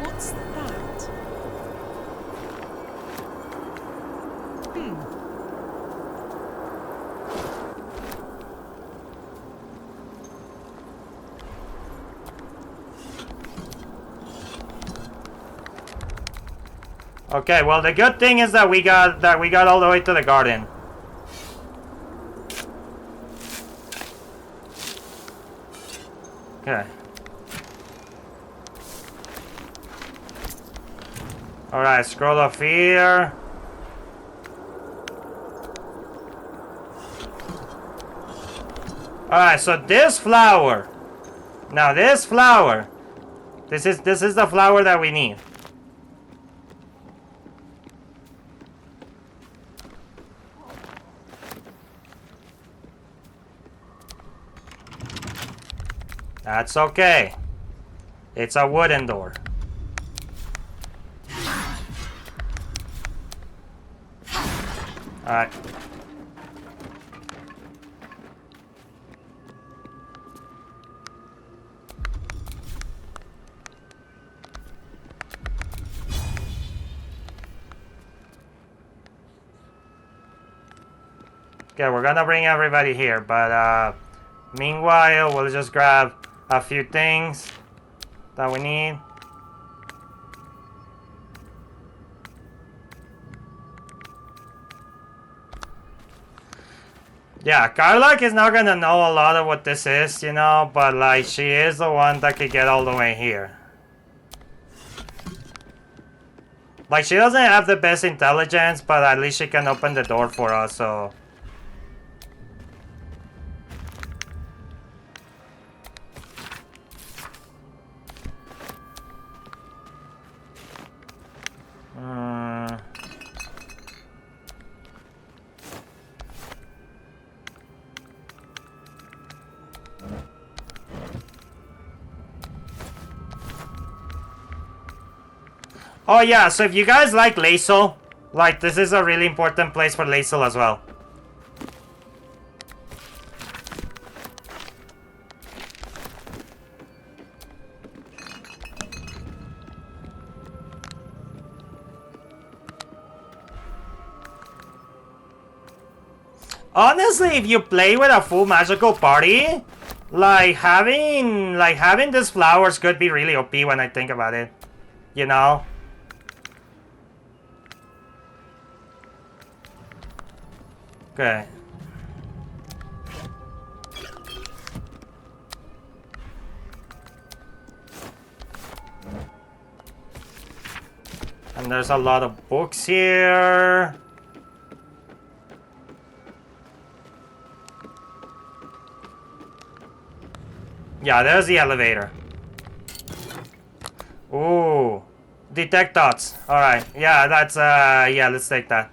What's that? Okay, well the good thing is that we got all the way to the garden. Okay. Alright, Scroll of Fear. Alright, so this flower. Now this flower. This is the flower that we need. That's okay. It's a wooden door. Alright. Okay, we're gonna bring everybody here, but meanwhile, we'll just grab a few things that we need. Yeah, Karlach is not gonna know a lot of what this is, you know, but like she is the one that could get all the way here. Like she doesn't have the best intelligence, but at least she can open the door for us, so... Oh yeah, so if you guys like Lae'zel, like this is a really important place for Lae'zel as well. Honestly, if you play with a full magical party, like having these flowers could be really OP when I think about it. You know? Okay. And there's a lot of books here. Yeah, there's the elevator. Ooh. Detect dots. Alright. Yeah, that's, yeah, let's take that.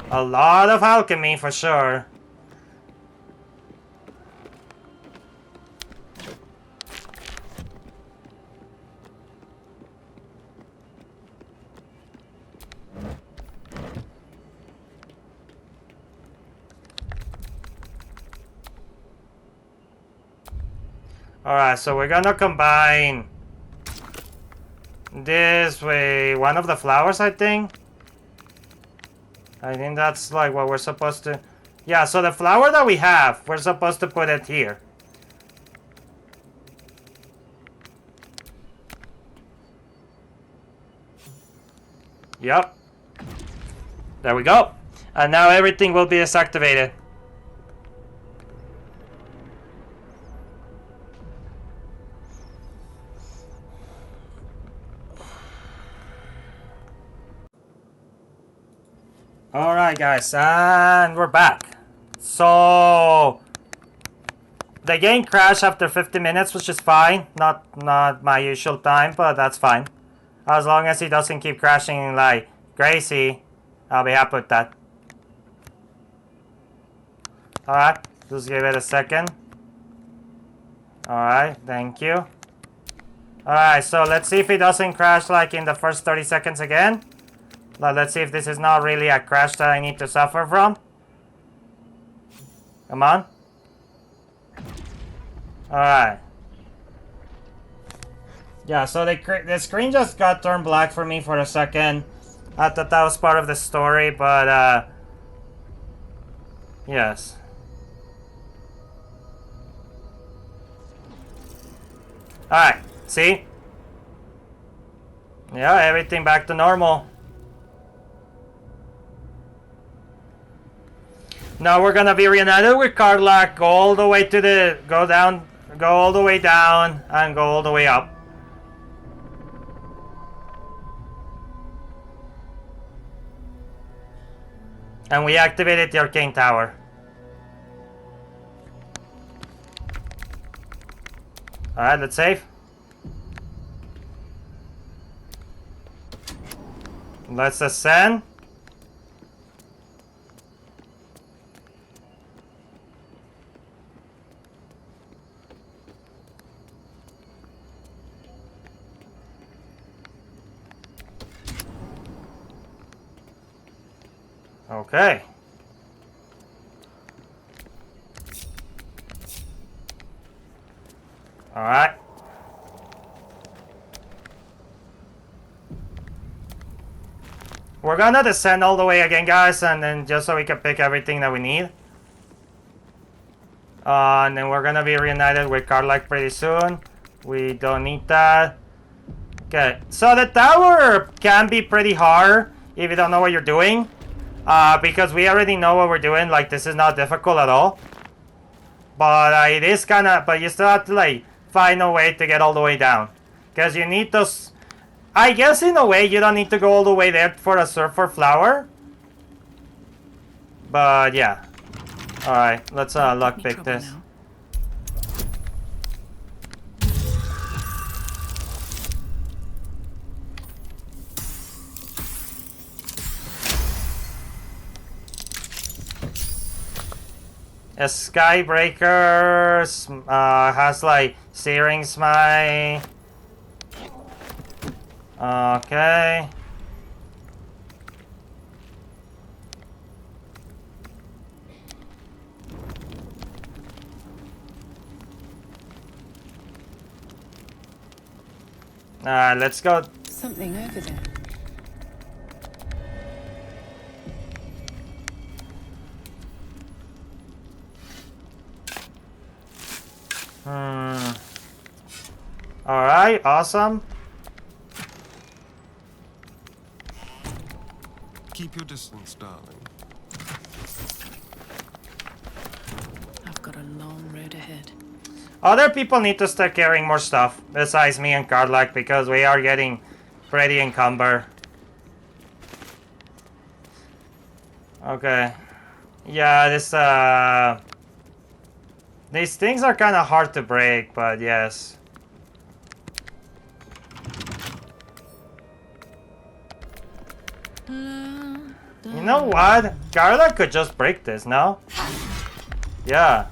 A lot of alchemy for sure. Alright, so we're gonna combine this with one of the flowers, I think. I think that's like what we're supposed to... Yeah, so the flower that we have, we're supposed to put it here. Yep. There we go. And now everything will be deactivated. Alright guys, and we're back. So the game crashed after 50 minutes, which is fine. Not my usual time, but that's fine. As long as it doesn't keep crashing like crazy, I'll be happy with that. Alright, just give it a second. Alright, thank you. Alright, so let's see if it doesn't crash like in the first 30 seconds again. Let's see if this is not really a crash that I need to suffer from. Come on. Alright. Yeah, so the screen just got turned black for me for a second. I thought that was part of the story, but yes. Alright, see? Yeah, everything back to normal. Now we're gonna be reunited with Karlach, go all the way to the... go all the way down, and go all the way up. And we activated the Arcane Tower. Alright, let's save. Let's ascend. Okay. All right. We're gonna descend all the way again, guys, and then just so we can pick everything that we need. And then we're gonna be reunited with Karlach pretty soon. We don't need that. Okay, so the tower can be pretty hard if you don't know what you're doing. Because we already know what we're doing, like this is not difficult at all. But it is kinda, but you still have to like find a way to get all the way down. Because you need those, I guess in a way you don't need to go all the way there for a surfer flower. But yeah. Alright, let's lockpick this. Now. A Skybreaker has like Searing Smite. Okay. Let's go. Something over there. Alright, awesome. Keep your distance, darling. I've got a long road ahead. Other people need to start carrying more stuff besides me and Karlak because we are getting pretty encumbered. Okay. Yeah, these things are kind of hard to break, but yes. You know what? Karlak could just break this, no? Yeah.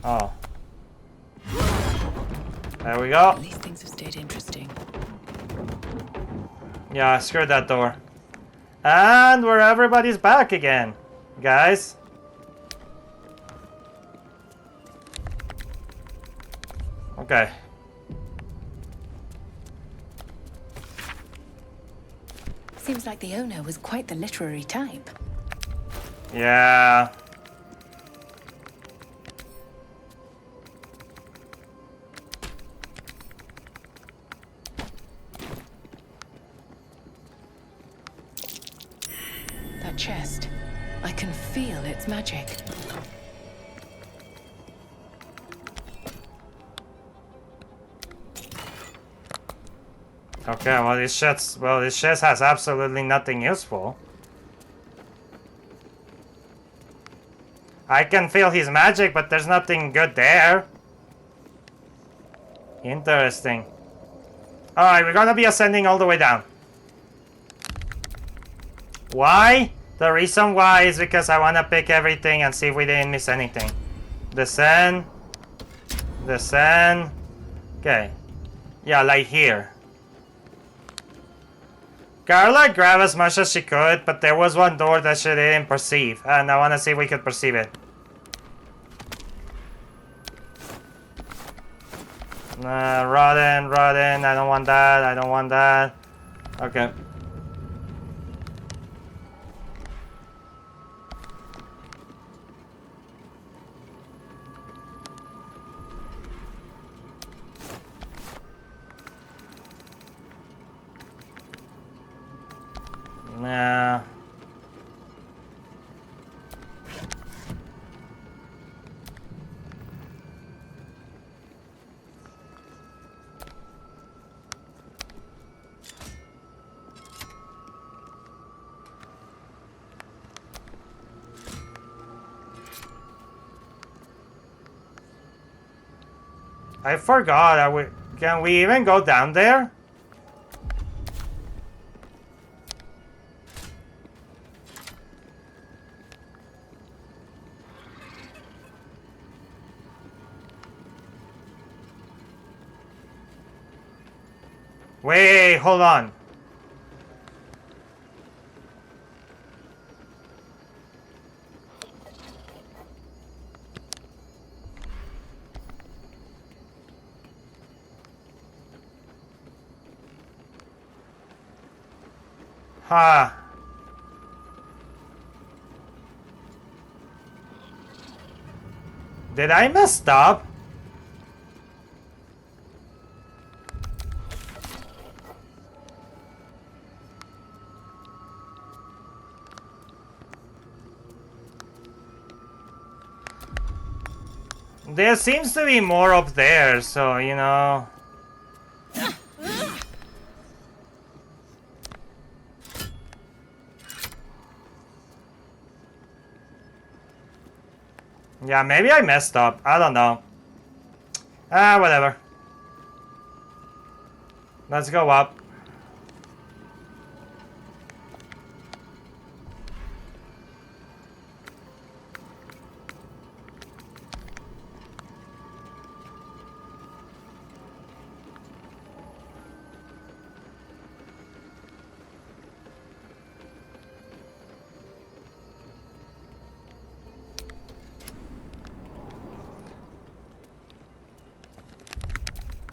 Oh. There we go. These things have stayed interesting. Yeah, screw that door. And where everybody's back again, guys. Okay. Seems like the owner was quite the literary type. Yeah. That chest. I can feel its magic. Okay, well this chest has absolutely nothing useful. I can feel his magic, but there's nothing good there. Interesting. Alright, we're gonna be ascending all the way down. Why? The reason why is because I wanna pick everything and see if we didn't miss anything. Descend. Descend. Okay. Yeah, like here. Carla grabbed as much as she could, but there was one door that she didn't perceive, and I wanna see if we could perceive it. Rotten, I don't want that, I don't want that. Okay. Nah. I forgot. Can we even go down there? Wait, hold on. Huh. Did I mess up? There seems to be more up there, so, you know. Yeah, maybe I messed up. I don't know. Whatever. Let's go up.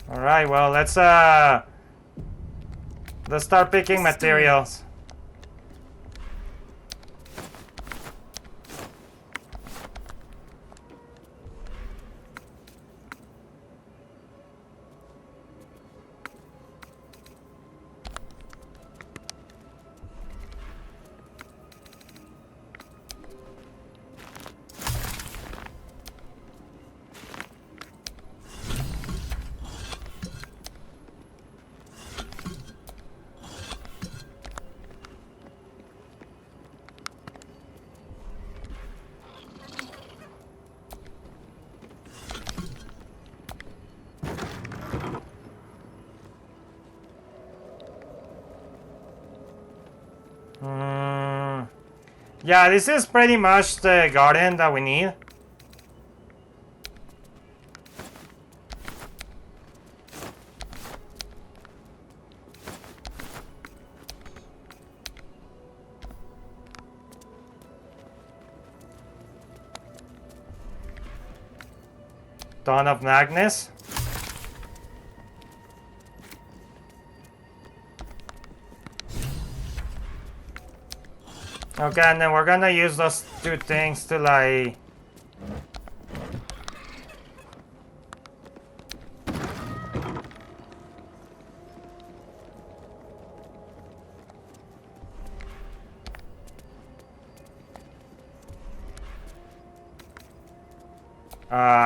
Alright, well, let's start picking materials. Yeah, this is pretty much the garden that we need. Dawn of Magnus. Okay, and then we're gonna use those two things to like...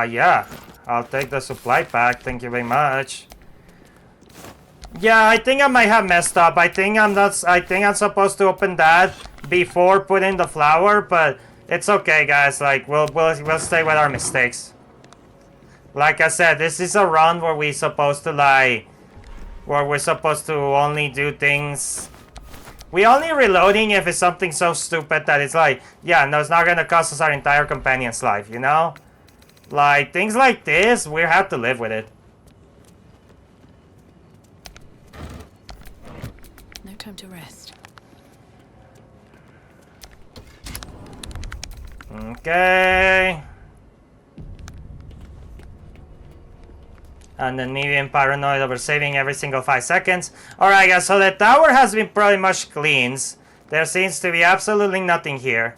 yeah. I'll take the supply pack, thank you very much. Yeah, I think I might have messed up. I think I'm supposed to open that before putting the flower, but it's okay, guys. Like we'll stay with our mistakes. Like I said, this is a run where we're supposed to only do things. We only reloading if it's something so stupid that it's like, yeah, no, it's not gonna cost us our entire companion's life, you know? Like things like this, we have to live with it. No time to rest. Okay. And then me being paranoid over saving every single 5 seconds. Alright guys, so the tower has been pretty much cleansed. There seems to be absolutely nothing here.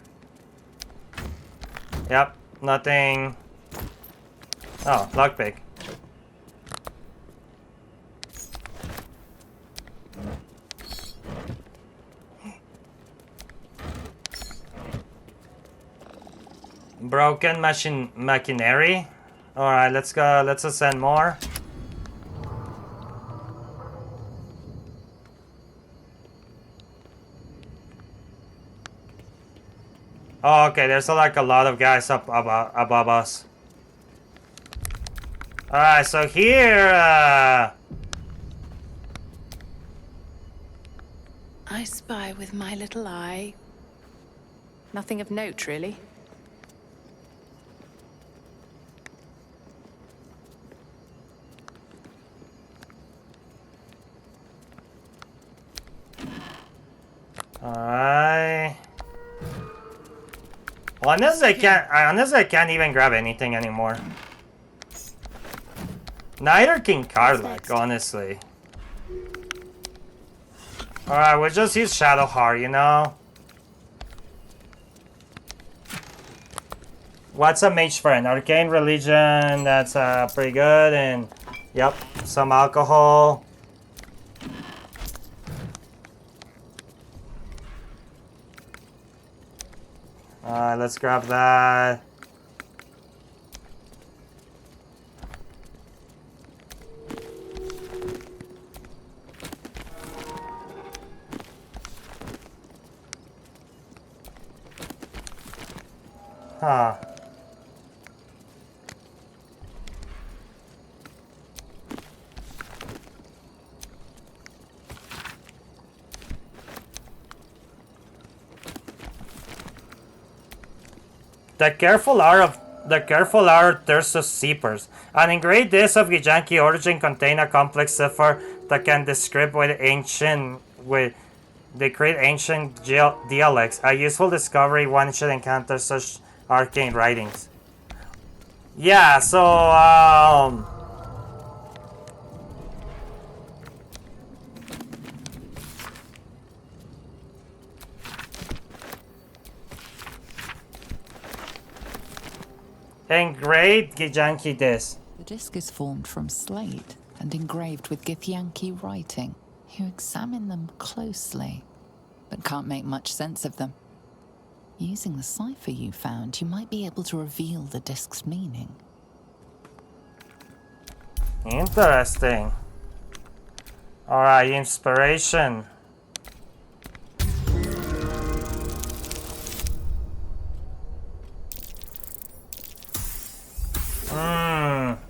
Yep, nothing. Oh, lockpick. Broken machinery. Alright, let's go. Let's ascend more. Oh, okay, there's like a lot of guys up above us. Alright, so here, I spy with my little eye. Nothing of note, really. Alright. Honestly, I can't even grab anything anymore. Neither can Karlach, honestly. Alright, we'll just use Shadowheart, you know? What's a mage friend? Arcane religion, that's pretty good, and yep, some alcohol. Let's grab that. Huh. The careful art thirsts of seepers. An engraved disc of Githyanki origin contain a complex cipher that can describe they create ancient dialects. A useful discovery one should encounter such arcane writings. Yeah, so engraved Githyanki disc. The disc is formed from slate and engraved with Githyanki writing. You examine them closely, but can't make much sense of them. Using the cipher you found, you might be able to reveal the disc's meaning. Interesting. Alright, inspiration.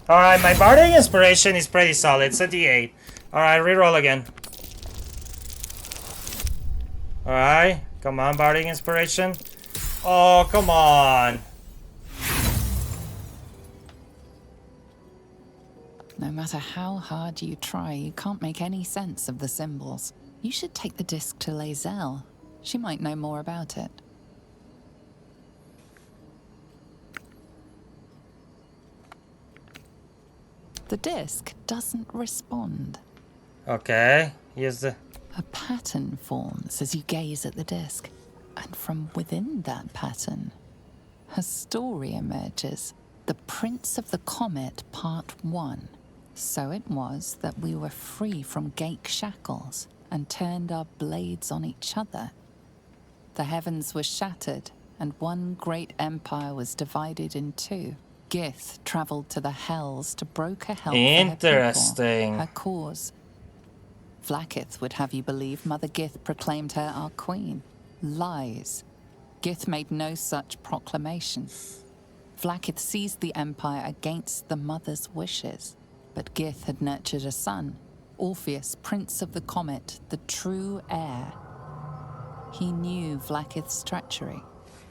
Alright, my bardic inspiration is pretty solid. It's a D8. Alright, reroll again. Alright, come on, bardic inspiration. Oh, come on. No matter how hard you try, you can't make any sense of the symbols. You should take the disc to Lae'zel. She might know more about it. The disc doesn't respond. Okay, use the... A pattern forms as you gaze at the disc, and from within that pattern, a story emerges. The Prince of the Comet, Part 1. So it was that we were free from Ghaik shackles and turned our blades on each other. The heavens were shattered, and one great empire was divided in two. Gith travelled to the Hells to broker help for her Interesting. people, her cause. Vlaakith would have you believe Mother Gith proclaimed her our queen. Lies. Gith made no such proclamation. Vlaakith seized the empire against the mother's wishes. But Gith had nurtured a son, Orpheus, Prince of the Comet, the true heir. He knew Vlaakith's treachery.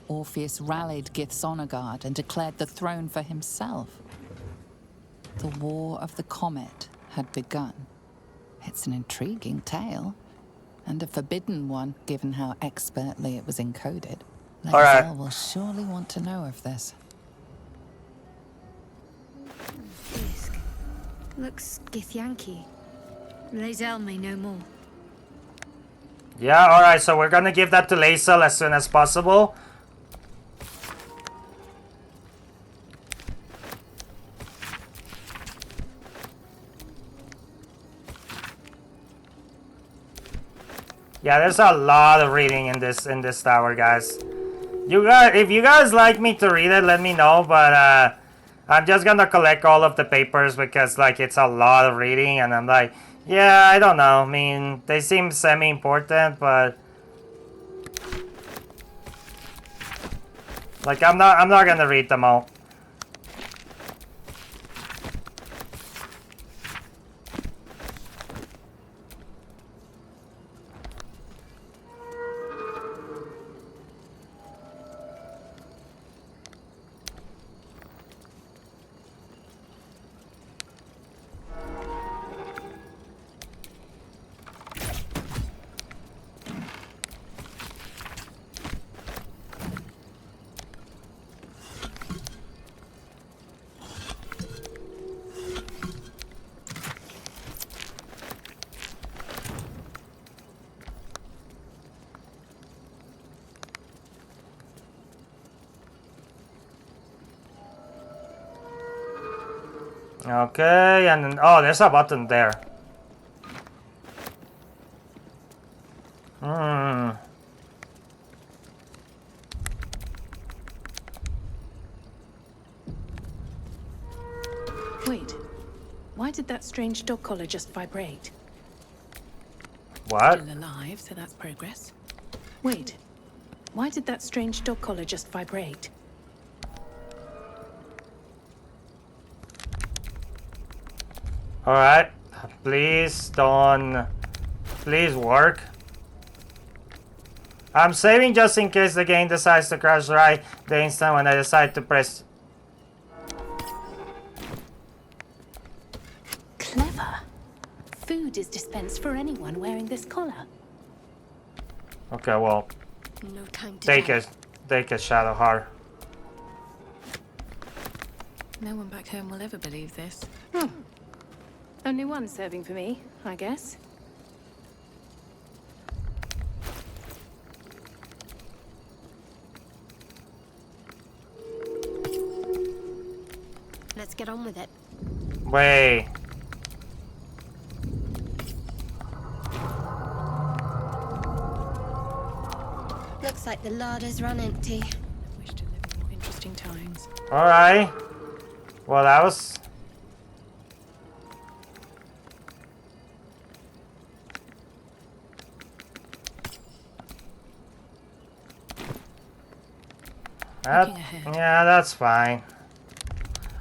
Orpheus rallied Gith's honor guard and declared the throne for himself. The War of the Comet had begun. It's an intriguing tale, and a forbidden one, given how expertly it was encoded. Lae'zel will surely want to know of this. Disc. Looks Githyanki. Lae'zel may know more. Yeah, alright, so we're gonna give that to Lae'zel as soon as possible. Yeah, there's a lot of reading in this tower, guys. You guys, if you guys like me to read it, let me know. But I'm just gonna collect all of the papers because like it's a lot of reading, and I'm like, yeah, I don't know. I mean, they seem semi-important, but like I'm not gonna read them all. Okay, and then, oh, there's a button there. Wait. Why did that strange dog collar just vibrate? What? Still alive, so that's progress. Wait. Why did that strange dog collar just vibrate? Alright, please don't... Please work. I'm saving just in case the game decides to crash right the instant when I decide to press... Clever. Food is dispensed for anyone wearing this collar. Okay, well, No time to take a shadow heart. No one back home will ever believe this. Only one serving for me, I guess. Let's get on with it. Wait. Looks like the larder's run empty. Wish to live in more interesting times. Alright. Well, that was... yeah, that's fine.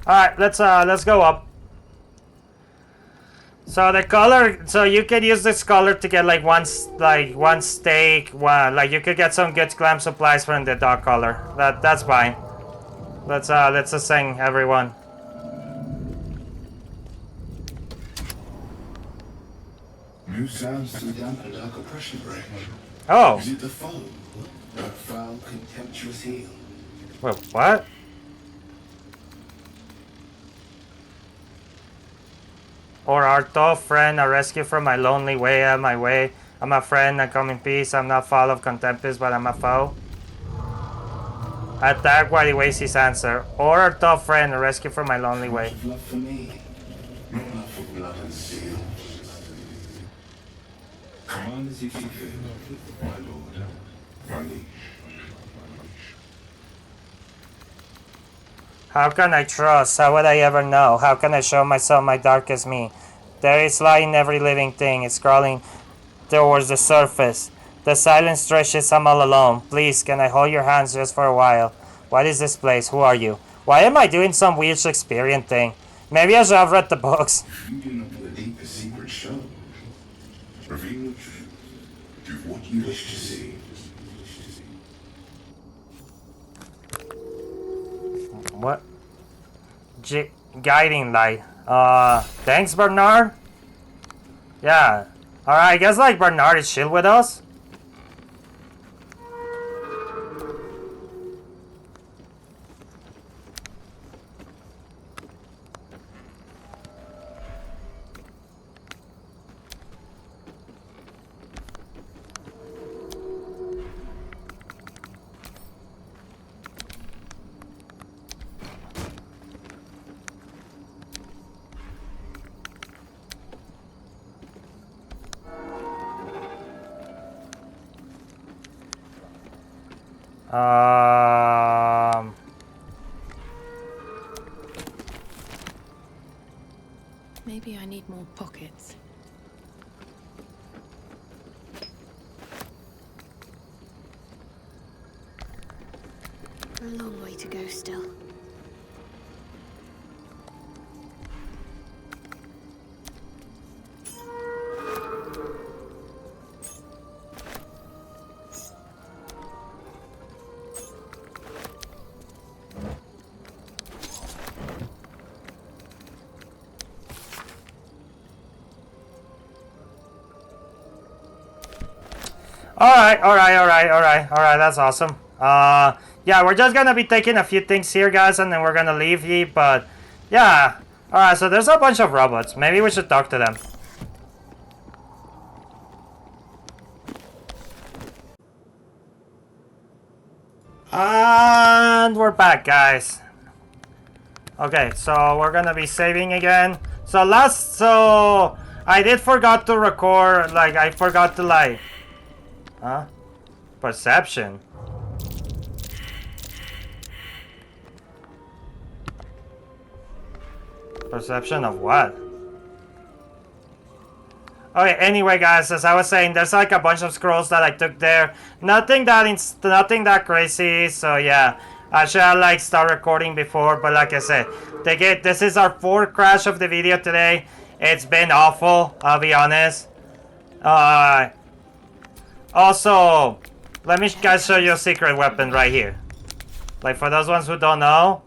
Alright, let's go up. So the color, so you could use this color to get like one steak, like you could get some good glam supplies from the dark color. That's fine. Let's just sing, everyone. New sounds to the Underdark oppression break. Oh. Is it the foe? That foul, contemptuous heel? Wait, what? Or art thou, friend, a rescue from my lonely way on my way? I'm a friend, I come in peace, I'm not foul of contemptuous, but I'm a foe. Attack while he waits his answer. Or art thou, friend, a rescue from my lonely way? Love for me, not love for blood and steel. Command as you see fit, my lord. Unleash. How can I trust? How would I ever know? How can I show myself my darkest me? There is light in every living thing. It's crawling towards the surface. The silence stretches. I'm all alone. Please, can I hold your hands just for a while? What is this place? Who are you? Why am I doing some weird Shakespearean thing? Maybe I should have read the books. If you do not the deepest secret show, reveal the truth. Do what you wish to see. What? Guiding light. Thanks, Bernard. Yeah. Alright, I guess like Bernard is chill with us. Maybe I need more pockets. A long way to go still. Alright, that's awesome. Yeah, we're just gonna be taking a few things here, guys, and then we're gonna leave ye, but yeah. Alright, so there's a bunch of robots. Maybe we should talk to them. And we're back, guys. Okay, so we're gonna be saving again. So I did forgot to record, like, I forgot to, like, huh? Perception. Perception of what? Okay, anyway, guys, as I was saying, there's like a bunch of scrolls that I took there. Nothing that crazy, so yeah. I should have like start recording before, but like I said, this is our fourth crash of the video today. It's been awful, I'll be honest. Also, let me guys show you a secret weapon right here. Like for those ones who don't know.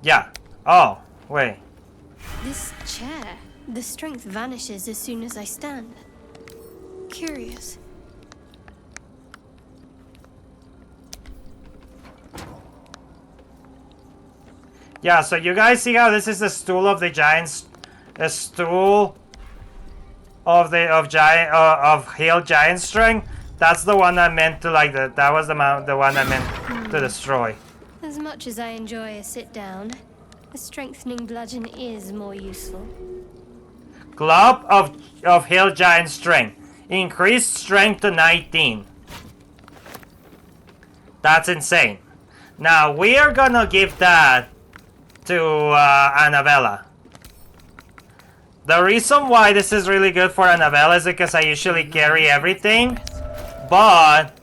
Yeah. Oh, wait. This chair, the strength vanishes as soon as I stand. Curious. Yeah, so you guys see how this is the stool of the giants, the stool of Hail Giant Strength. That's the one I meant to like. That was the one I meant to destroy. As much as I enjoy a sit down, a strengthening bludgeon is more useful. Glove of Hail Giant Strength, increased strength to 19. That's insane. Now we are gonna give that to Annabella. The reason why this is really good for Annabella is because I usually carry everything, But.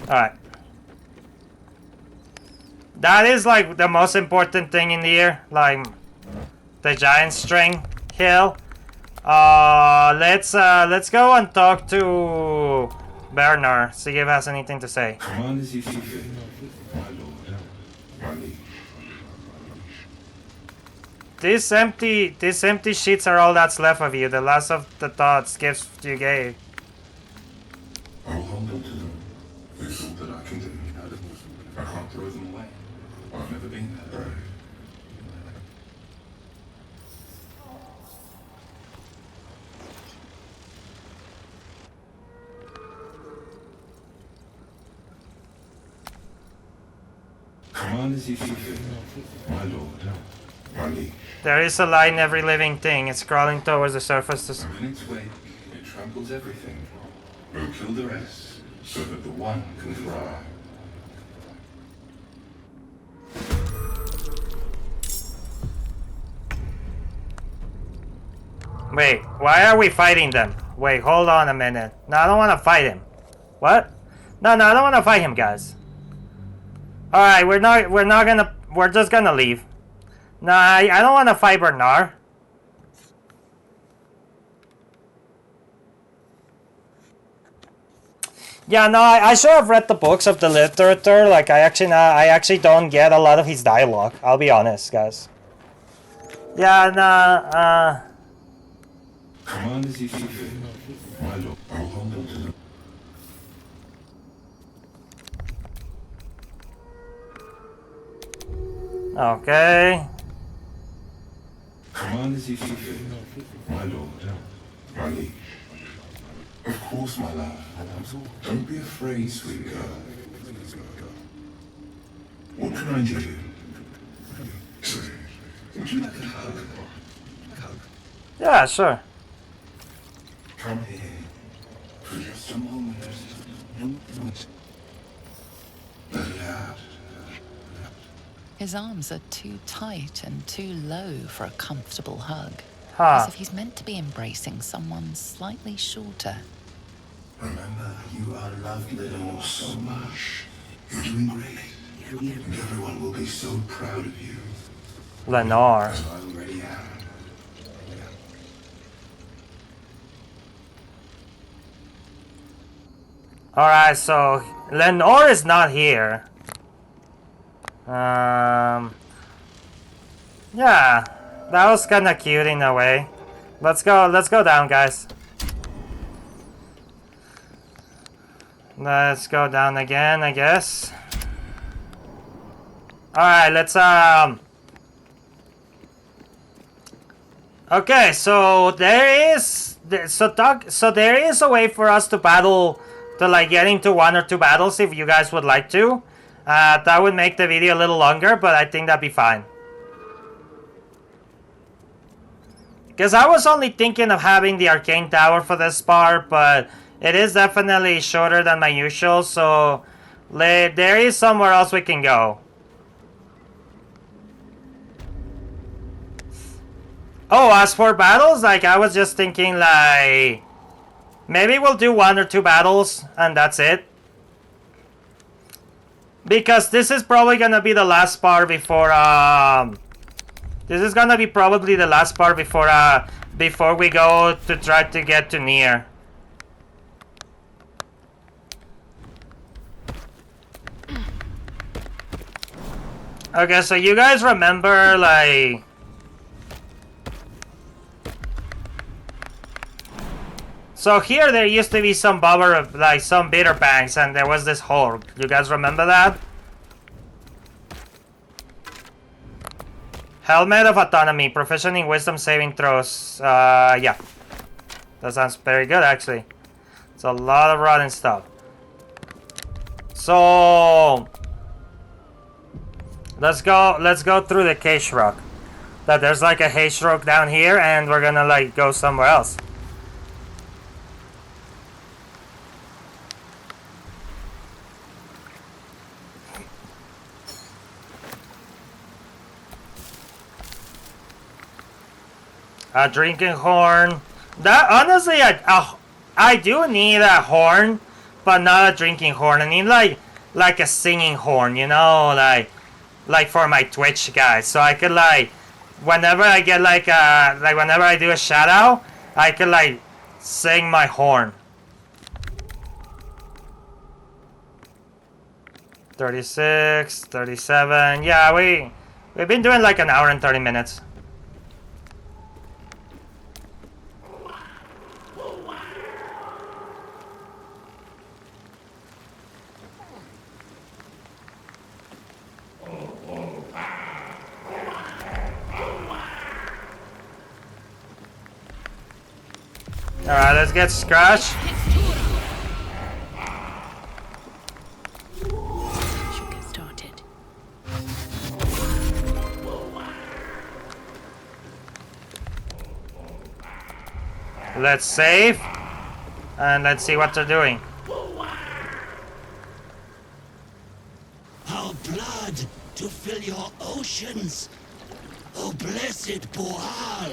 Alright. That is like the most important thing in here. Like the giant string hill. Let's go and talk to Bernard. See if he has anything to say. Command as you see fit, my lord. My liege. These empty sheets are all that's left of you. The last of the thoughts gifts you gave. I'll hold on to them. It's all that I can do. I can't throw them away. I've never been that brave. Command as you see fit, my lord. My liege. There is a light in every living thing. It's crawling towards the surface. And in its wake, it tramples everything. We'll kill the rest, so that the one can thrive. Wait, why are we fighting them? Wait, hold on a minute. No, I don't want to fight him. What? No, I don't want to fight him, guys. Alright, we're just gonna leave. No, I don't want to fight Bernard. Yeah, no, I should have read the books of the literature. Like, I actually don't get a lot of his dialogue. I'll be honest, guys. Yeah, no, Command as you see fit, my lord. I'll hold on to them. Okay. Command as you see fit, my lord. My liege. Of course, my love. Don't be afraid, sweet girl. What can I do? Say, would you like a hug? Yeah, sure. Come here. For just a moment. Let it out. His arms are too tight and too low for a comfortable hug. Huh. As if he's meant to be embracing someone slightly shorter. Remember, you are loved, Lenore, so much. You're doing great. And everyone will be so proud of you. Lenore. As I already am. Alright, so Lenore is not here. Yeah, that was kinda cute in a way. Let's go down, guys. Let's go down again, I guess. Alright, let's okay, so there is a way for us to battle, to like get into 1 or 2 battles if you guys would like to. That would make the video a little longer, but I think that'd be fine. Because I was only thinking of having the Arcane Tower for this part, but it is definitely shorter than my usual, so there is somewhere else we can go. Oh, as for battles, like I was just thinking like maybe we'll do 1 or 2 battles and that's it. Because this is probably gonna be the last part before this is gonna be probably the last part before we go to try to get to Nier. Okay, so you guys remember like so here there used to be some bubber, like some bitter banks, and there was this hole. You guys remember that? Helmet of Autonomy, proficient in wisdom saving throws. Yeah. That sounds very good, actually. It's a lot of rotten stuff. So let's go through the Cage Rock. That there's like a haze rock down here, and we're gonna like go somewhere else. A drinking horn. That honestly, I do need a horn, but not a drinking horn. I need like a singing horn, you know, like for my Twitch guys, so I could like whenever I get like whenever I do a shout out, I could like sing my horn. 36, 37. Yeah, we've been doing like an hour and 30 minutes. Alright, let's get Scratch. Should get started. Let's save. And let's see what they're doing. Our blood to fill your oceans. O blessed Baal.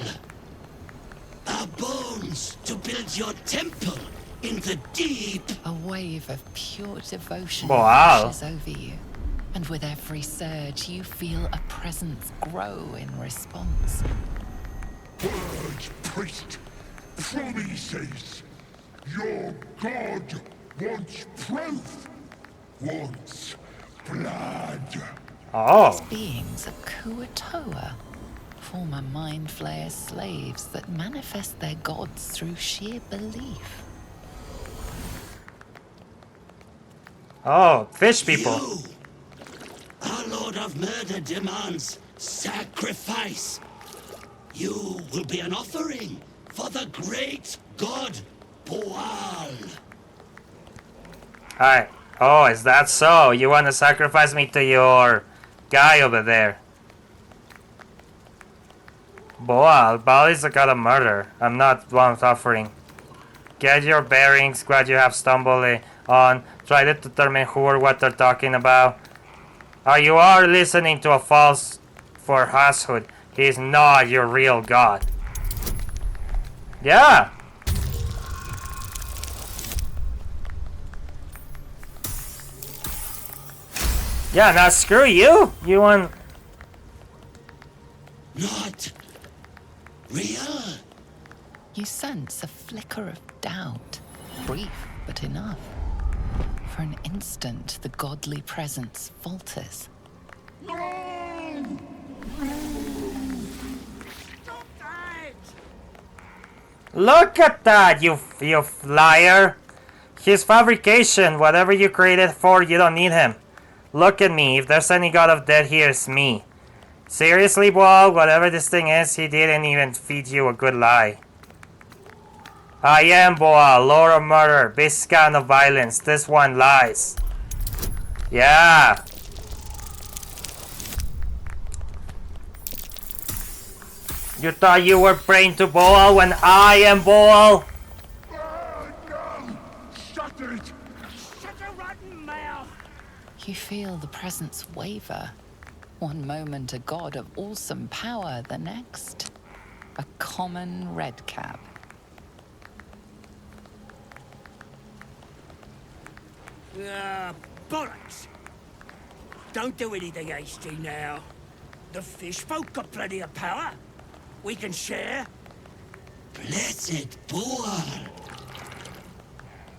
Our bones to build your temple in the deep. A wave of pure devotion Wow. washes over you. And with every surge, you feel a presence grow in response. Purge, priest. Promises. Your god wants proof. Wants blood. Oh. Beings of Kuatoa, former Mind Flayer slaves that manifest their gods through sheer belief. Oh, fish people. You, our Lord of Murder, demands sacrifice. You will be an offering for the great god Baal. Alright. Oh, is that so? You want to sacrifice me to your guy over there? Baal is the god of murder. I'm not one offering. Get your bearings. Glad you have stumbled on. Try to determine who or what they're talking about. You are listening to a false for falsehood. He is not your real god. Yeah. Yeah, now screw you. You want... Not real. You sense a flicker of doubt, brief but enough. For an instant, the godly presence falters. Look at that, you liar. His fabrication, whatever you created for, you don't need him. Look at me. If there's any god of death here, it's me. Seriously, Baal, whatever this thing is, he didn't even feed you a good lie. I am Baal, Lord of Murder, beast kind of violence. This one lies. Yeah. You thought you were praying to Baal when I am Baal? No! Shut it! Shut your rotten mouth. You feel the presence waver. One moment a god of awesome power, the next a common redcap. Bollocks! Don't do anything hasty now. The fish folk got plenty of power. We can share. Blessed Baal.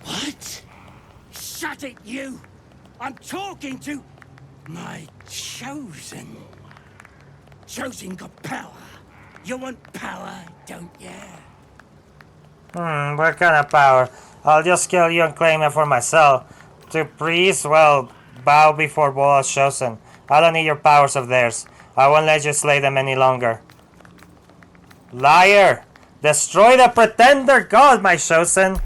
What? Shut it, you! I'm talking to my chosen. Chosen got power. You want power, don't you? What kind of power? I'll just kill you and claim it for myself. To priests, well, bow before Baal's chosen. I don't need your powers of theirs. I won't let you slay them any longer. Liar! Destroy the pretender god, my chosen!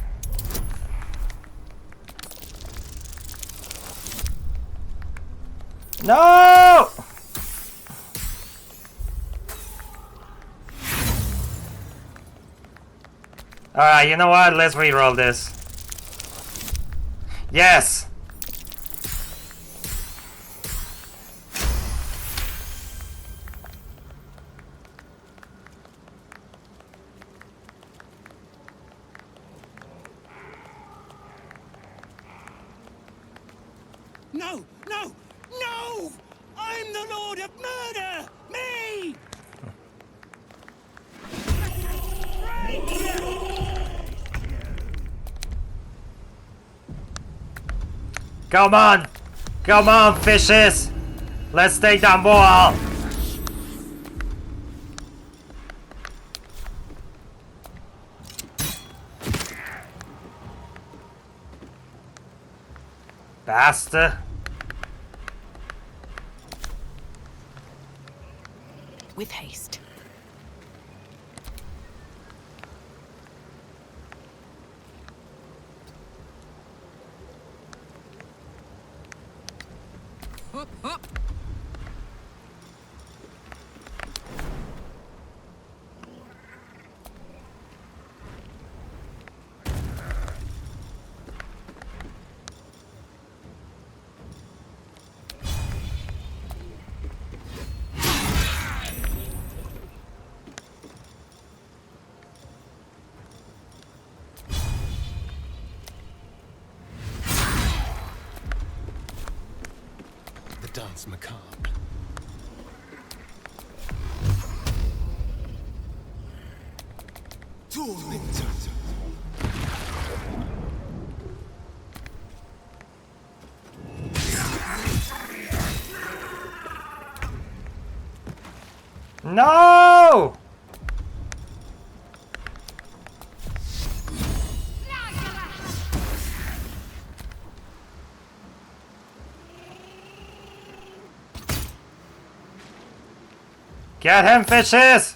No! Alright, you know what? Let's reroll this. Yes! No! No! No! I'm the Lord of Murder! Me! Come on! Come on, fishes! Let's take that ball! Bastard! With haste. Up, up. Dance macabre. No! Get him, fishes!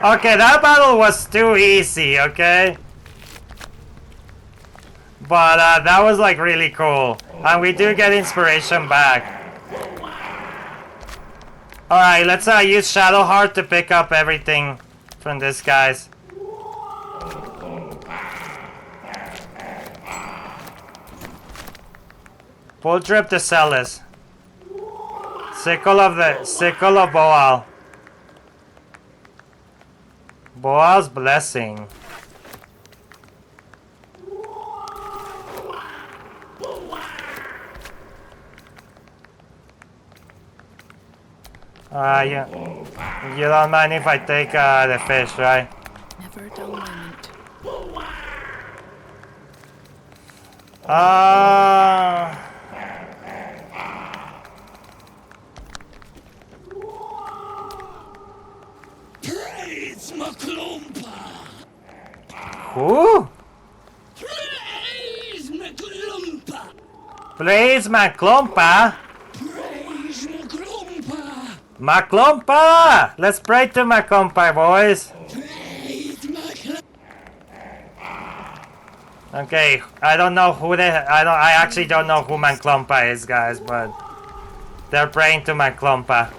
Okay, that battle was too easy, okay? But that was like really cool. And we do get inspiration back. Alright, let's use Shadowheart to pick up everything from these guys. Full drip to Celis. Sickle of Boal. Boal's blessing. You don't mind if I take the fish, right? Never a dull moment. Praise Maclumpa! Who? Praise Maclumpa! Please, Maclumpa! Praise Maclumpa! Maclumpa! Let's pray to Maclumpa, boys. Praise Maclumpa! Okay, I don't know who I actually don't know who Maclumpa is, guys, but they're praying to Maclumpa.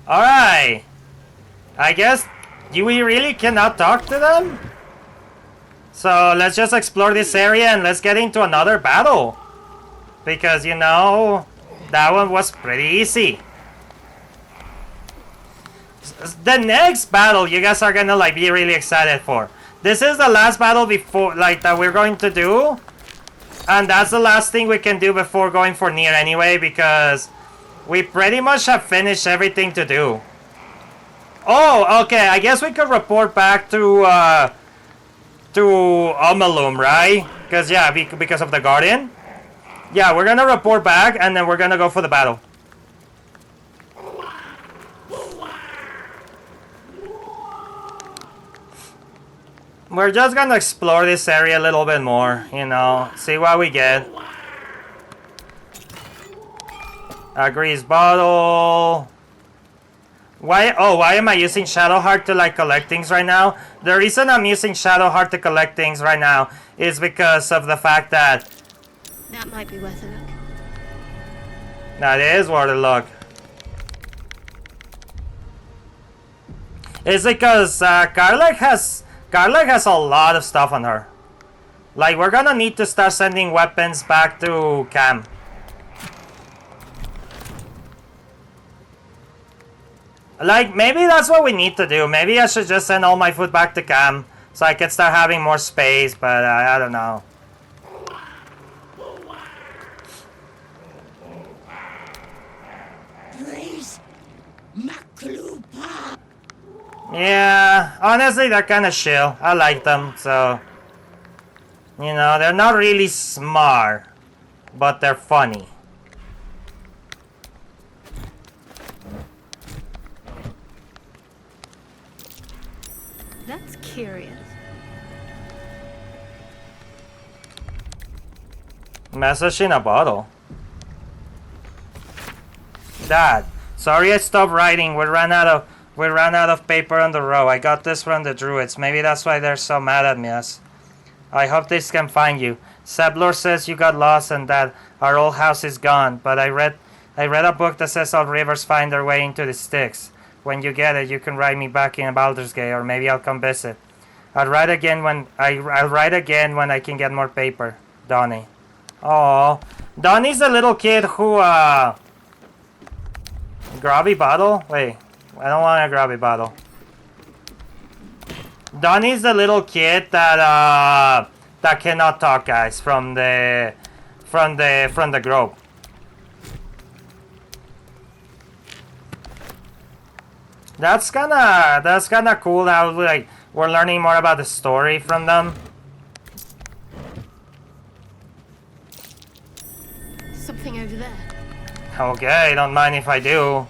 Alright. I guess we really cannot talk to them? So let's just explore this area and let's get into another battle. Because, you know, that one was pretty easy. The next battle you guys are gonna like be really excited for. This is the last battle before that we're going to do. And that's the last thing we can do before going for Nier anyway, because we pretty much have finished everything to do. Oh, okay, I guess we could report back to Omalum, right? Because, yeah, because of the Guardian. Yeah, we're gonna report back, and then we're gonna go for the battle. We're just gonna explore this area a little bit more, you know, see what we get. A grease bottle. Why am I using Shadowheart to like collect things right now? The reason I'm using Shadowheart to collect things right now is because of the fact that That might be worth a look. that is worth a look. It's because Karlach has a lot of stuff on her. Like, we're gonna need to start sending weapons back to camp. Like, maybe that's what we need to do. Maybe I should just send all my food back to camp so I can start having more space, but I don't know. Yeah, honestly, they're kind of chill. I like them, so... You know, they're not really smart, but they're funny. That's curious. Message in a bottle. Dad, sorry I stopped writing. We ran out of paper on the row. I got this from the druids. Maybe that's why they're so mad at me. I hope this can find you. Seblor says you got lost and that our old house is gone. But I read a book that says all rivers find their way into the Styx. When you get it, you can write me back in Baldur's Gate, or maybe I'll come visit. I'll write again when I can get more paper. Donnie. Oh, Donnie's the little kid who grabby bottle? Wait, I don't want a grabby bottle. Donnie's the little kid that cannot talk, guys, from the grove. That's kinda cool how like we're learning more about the story from them. Something over there. Okay, don't mind if I do.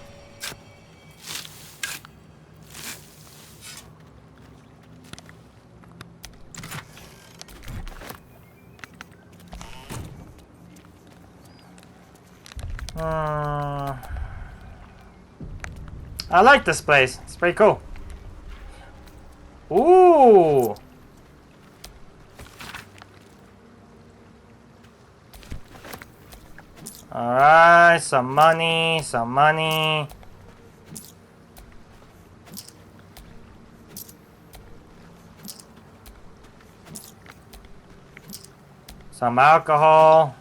I like this place. It's pretty cool. Ooh. Alright, some money. Some alcohol.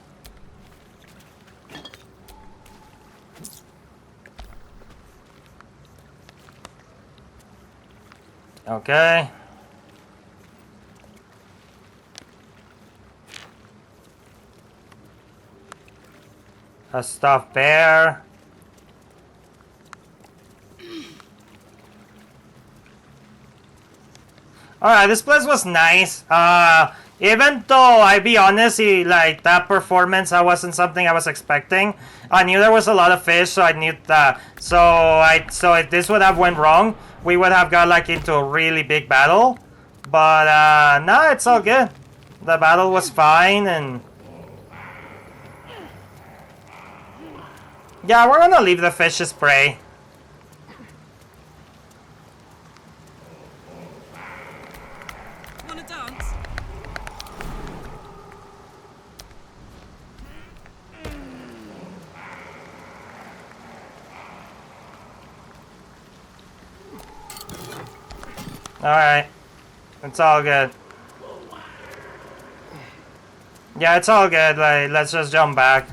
Okay. A stuffed bear. Alright, this place was nice. Even though, I be honest, like, that performance, wasn't something I was expecting. I knew there was a lot of fish, so I knew that. So if this would have went wrong, we would have got, like, into a really big battle. But, no, it's all good. The battle was fine, and... Yeah, we're gonna leave the fishes prey. Wanna dance? Alright. It's all good. Yeah, it's all good. Like, let's just jump back.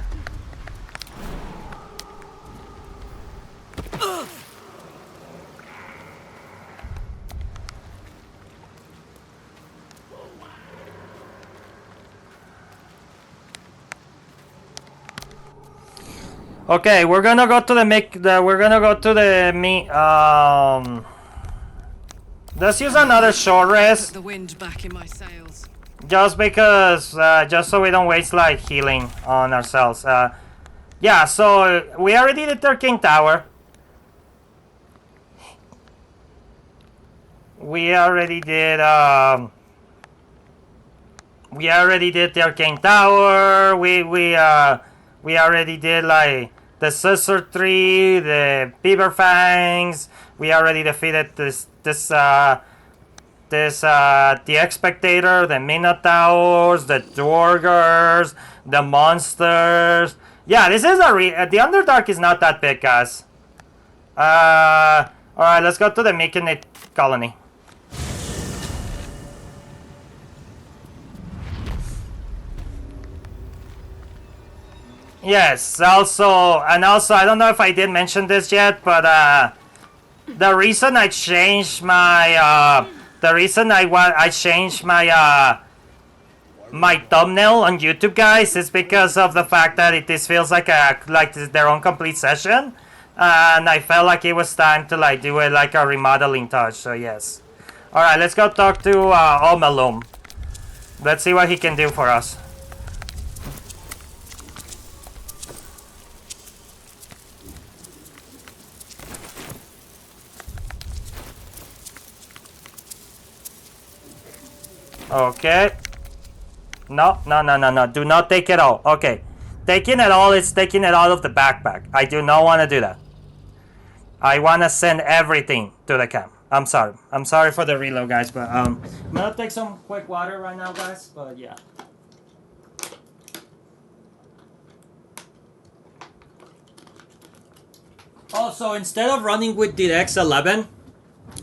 Okay, we're gonna go to let's use another short rest. Put the wind back in my sails. Just because, just so we don't waste, like, healing on ourselves. Yeah, so we already did the Arcane Tower. We already did the Arcane Tower. We already did, like, the Scissor Tree, the Beaver Fangs. We already defeated the Expectator, the Minotaurs, the Dwargers, the monsters. Yeah, this is the Underdark is not that big, guys. Alright, let's go to the Myconid colony. Yes, also, and also, I don't know if I did mention this yet, but the reason I changed my my thumbnail on YouTube, guys, is because of the fact that this feels like their own complete session, and I felt like it was time to like do it like a remodeling touch. So yes. All right, let's go talk to Omalum. Let's see what he can do for us. Okay. No. Do not take it all. Okay. Taking it all is taking it out of the backpack. I do not want to do that. I want to send everything to the camp. I'm sorry. I'm sorry for the reload, guys, but I'm gonna take some quick water right now, guys, but yeah. Also, instead of running with DX 11,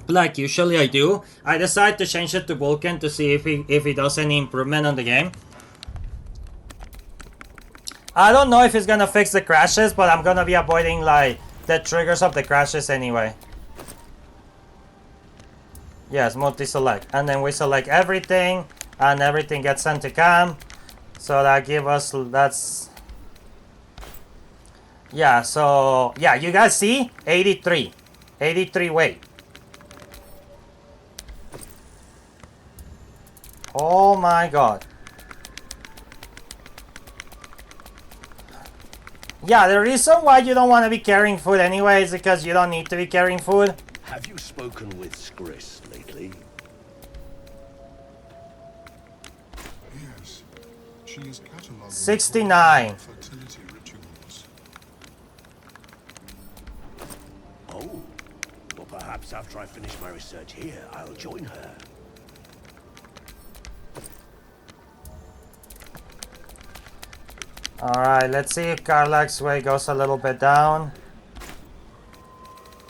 like usually I do, I decided to change it to Vulcan to see if he does any improvement on the game. I don't know if it's gonna fix the crashes, but I'm gonna be avoiding like the triggers of the crashes anyway. Yes, multi-select, and then we select everything, and everything gets sent to cam. So that give us yeah. So yeah, you guys see 83 weight. Oh my god. Yeah, the reason why you don't want to be carrying food anyway is because you don't need to be carrying food. Have you spoken with Skris lately? Yes. She is cataloging 69. fertility rituals. Oh. Well, perhaps after I finish my research here, I'll join her. Alright, let's see if Karlak's way goes a little bit down.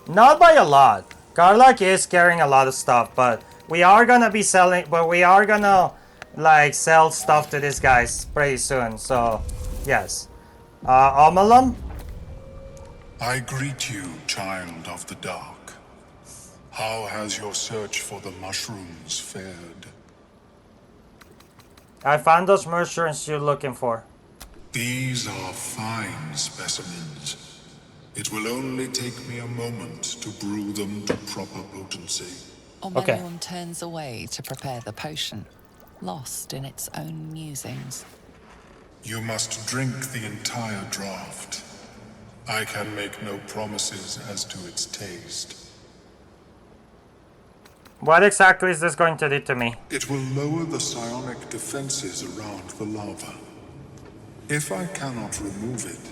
Not by a lot. Karlak is carrying a lot of stuff, but we are gonna be selling, but we are gonna like sell stuff to these guys pretty soon, so yes. Omalum? I greet you, child of the dark. How has your search for the mushrooms fared? I found those mushrooms you're looking for. These are fine specimens. It will only take me a moment to brew them to proper potency. Omelon turns away to prepare the potion, lost in its own musings. You must drink the entire draught. I can make no promises as to its taste. What exactly is this going to do to me? It will lower the psionic defenses around the lava. If I cannot remove it,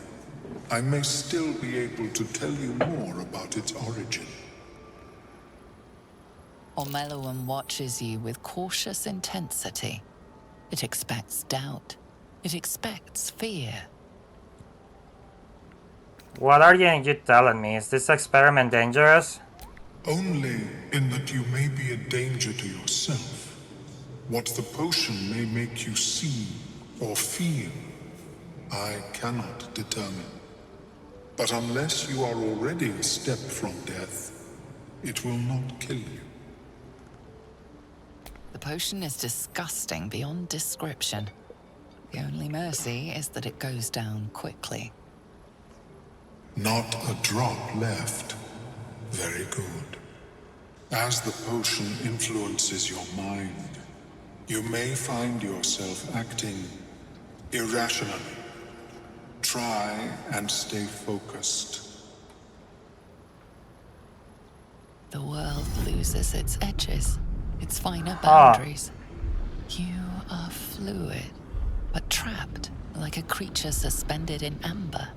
I may still be able to tell you more about its origin. Omeluum watches you with cautious intensity. It expects doubt. It expects fear. What are you telling me? Is this experiment dangerous? Only in that you may be a danger to yourself. What the potion may make you see or feel, I cannot determine. But unless you are already a step from death, it will not kill you. The potion is disgusting beyond description. The only mercy is that it goes down quickly. Not a drop left. Very good. As the potion influences your mind, you may find yourself acting irrationally. Try and stay focused. The world loses its edges, its finer boundaries. You are fluid, but trapped like a creature suspended in amber.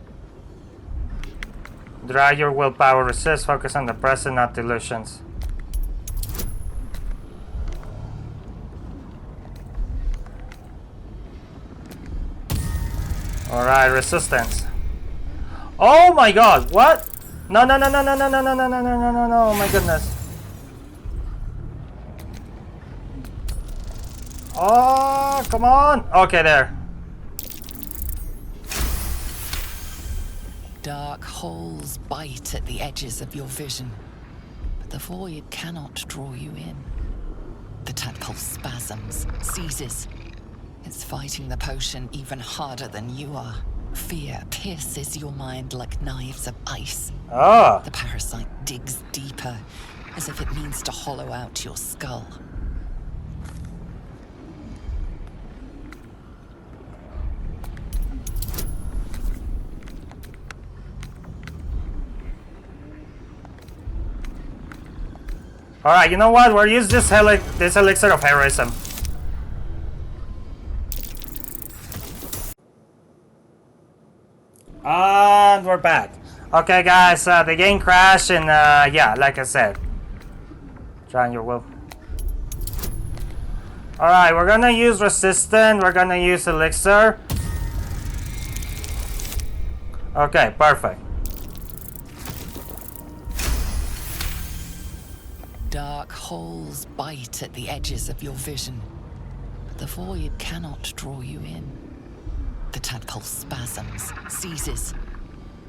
Dry your willpower, resist, focus on the present, not illusions. Alright, resistance. Oh my god, what? No, oh my goodness. Oh, come on. Okay, there. Dark holes bite at the edges of your vision, but the void cannot draw you in. The tadpole spasms, seizes. It's fighting the potion even harder than you are. Fear pierces your mind like knives of ice. Oh. The parasite digs deeper, as if it means to hollow out your skull. Alright, you know what? We'll use this elixir of heroism. And we're back. Okay, guys, the game crashed, and yeah, like I said, try on your will. Alright, we're gonna use resistant, we're gonna use elixir. Okay, perfect. Dark holes bite at the edges of your vision, but the void cannot draw you in. The tadpole spasms, seizes.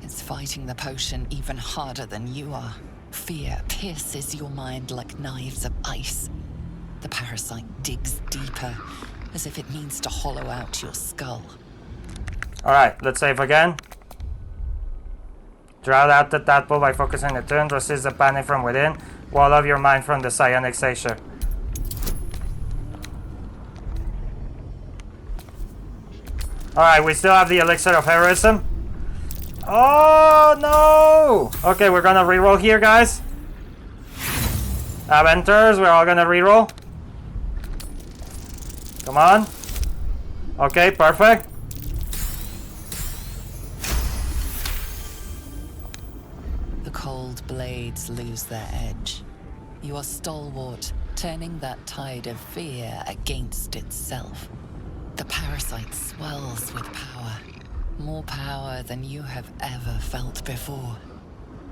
It's fighting the potion even harder than you are. Fear pierces your mind like knives of ice. The parasite digs deeper, as if it means to hollow out your skull. Alright, let's save again. Drown out the tadpole by focusing the turn. Resist the panic from within. Wall off your mind from the psionic seizure. Alright, we still have the elixir of heroism. Oh no! Okay, we're gonna reroll here, guys. Aventers, we're all gonna reroll. Come on. Okay, perfect. The cold blades lose their edge. You are stalwart, turning that tide of fear against itself. The parasite swells with power. More power than you have ever felt before.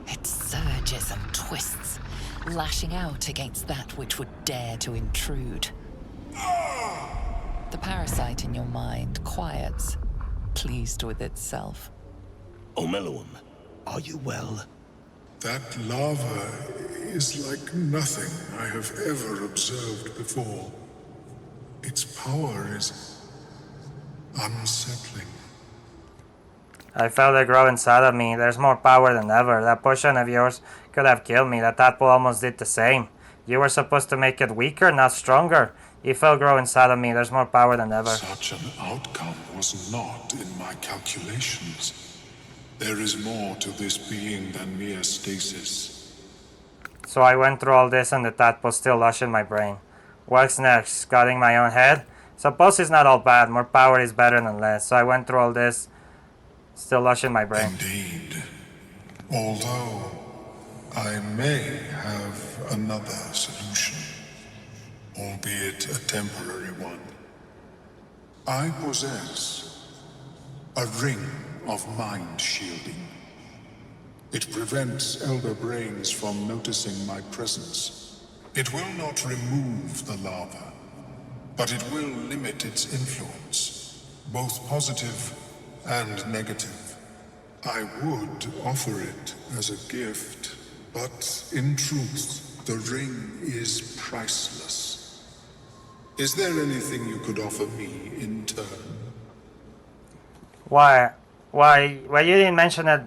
It surges and twists, lashing out against that which would dare to intrude. The parasite in your mind quiets, pleased with itself. Omeluum, are you well? That lava is like nothing I have ever observed before. Its power is unsettling. I felt it grow inside of me. There's more power than ever. That potion of yours could have killed me. That tadpole almost did the same. You were supposed to make it weaker, not stronger. You felt grow inside of me. There's more power than ever. Such an outcome was not in my calculations. There is more to this being than mere stasis. So I went through all this and the tadpole still lush in my brain. What's next? Cutting my own head? Suppose it's not all bad. More power is better than less. So I went through all this, still lush in my brain. Indeed. Although I may have another solution, albeit a temporary one. I possess a ring of mind shielding. It prevents elder brains from noticing my presence. It will not remove the lava, but it will limit its influence, both positive and negative. I would offer it as a gift, but in truth, the ring is priceless. Is there anything you could offer me in turn? Why you didn't mention it?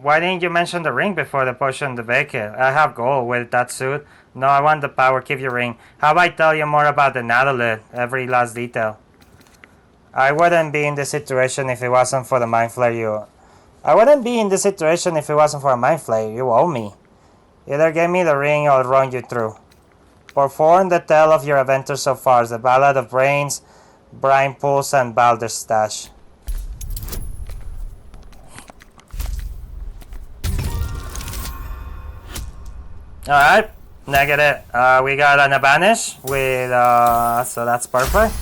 Why didn't you mention the ring before the potion to bake it? I have gold with that suit. No, I want the power. Keep your ring. How about I tell you more about the Nathalie? Every last detail. I wouldn't be in this situation if it wasn't for the mind flare I wouldn't be in this situation if it wasn't for a mind flare. You owe me. Either give me the ring or I'll run you through. Perform the tale of your adventures so far. The Ballad of Brains, Brine Pools, and Baldur's Stash. Alright, negative. We got an Abanish with, so that's perfect.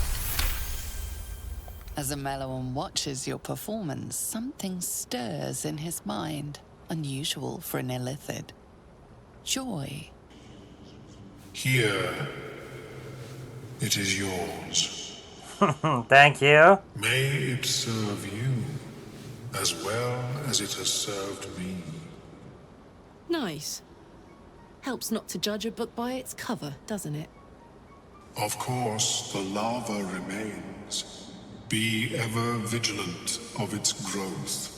As Omeluum watches your performance, something stirs in his mind, unusual for an illithid. Joy. Here, it is yours. Thank you. May it serve you as well as it has served me. Nice. Helps not to judge a book by its cover, doesn't it? Of course, the lava remains. Be ever vigilant of its growth.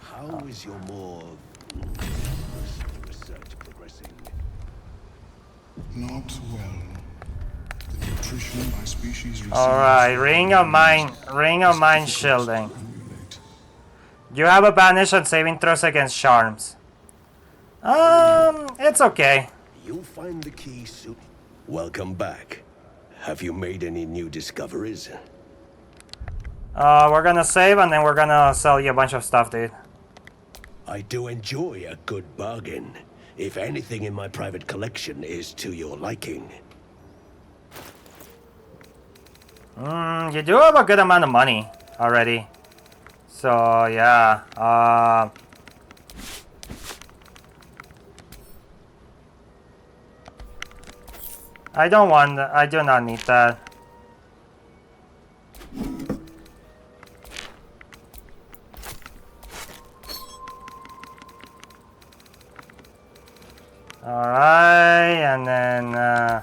How is your more research progressing? Not well. The nutrition my species receives. Alright, ring of mind shielding. You have a banish on saving throws against charms. It's okay. You'll find the key soon. Welcome back. Have you made any new discoveries? We're gonna save and then we're gonna sell you a bunch of stuff, dude. I do enjoy a good bargain. If anything in my private collection is to your liking. You do have a good amount of money already. So, yeah. I do not need that. Alright, and then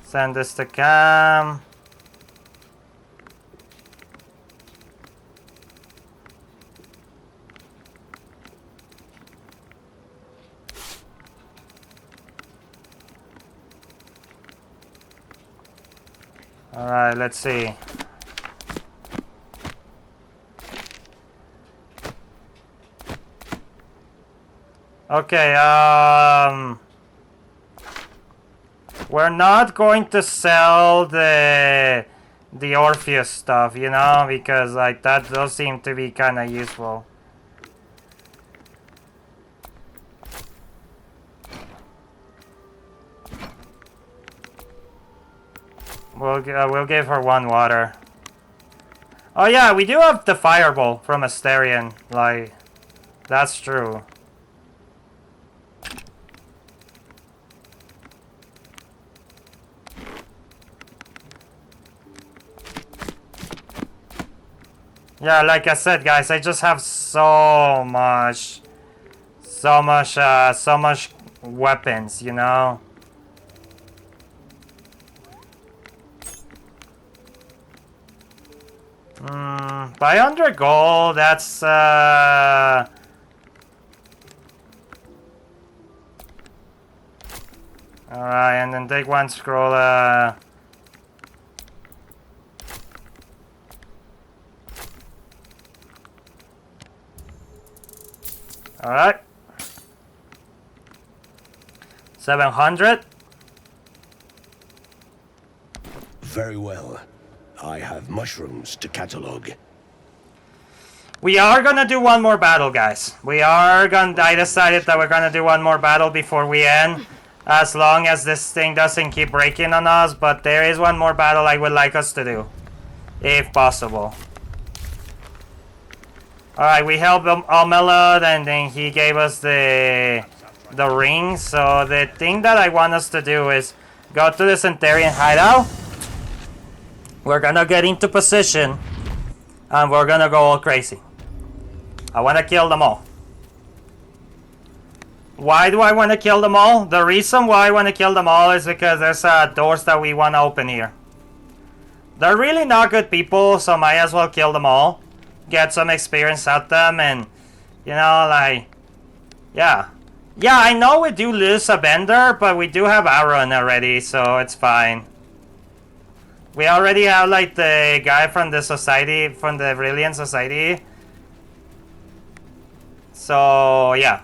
send this to Cam. Alright, let's see. Okay, we're not going to sell the Orpheus stuff, you know, because like that does seem to be kind of useful. We'll give her one water. Oh yeah, we do have the fireball from Asterion. Like, that's true. Yeah, like I said, guys, I just have so much weapons, you know. 500 gold, that's alright, and then take one scroll, alright. 700. Very well. I have mushrooms to catalog. We are gonna do one more battle, guys. I decided that we're gonna do one more battle before we end. As long as this thing doesn't keep breaking on us. But there is one more battle I would like us to do. If possible. Alright, we helped Almelad and then he gave us the ring. So the thing that I want us to do is go to the Zhentarim hideout. We're gonna get into position and we're gonna go all crazy. I wanna kill them all. Why do I wanna kill them all? The reason why I wanna kill them all is because there's doors that we wanna open here. They're really not good people, so might as well kill them all. Get some experience at them and, you know, like, yeah. Yeah, I know we do lose a bender, but we do have Aaron already, so it's fine. We already have, like, the guy from the society, from the Brilliant Society. So, yeah.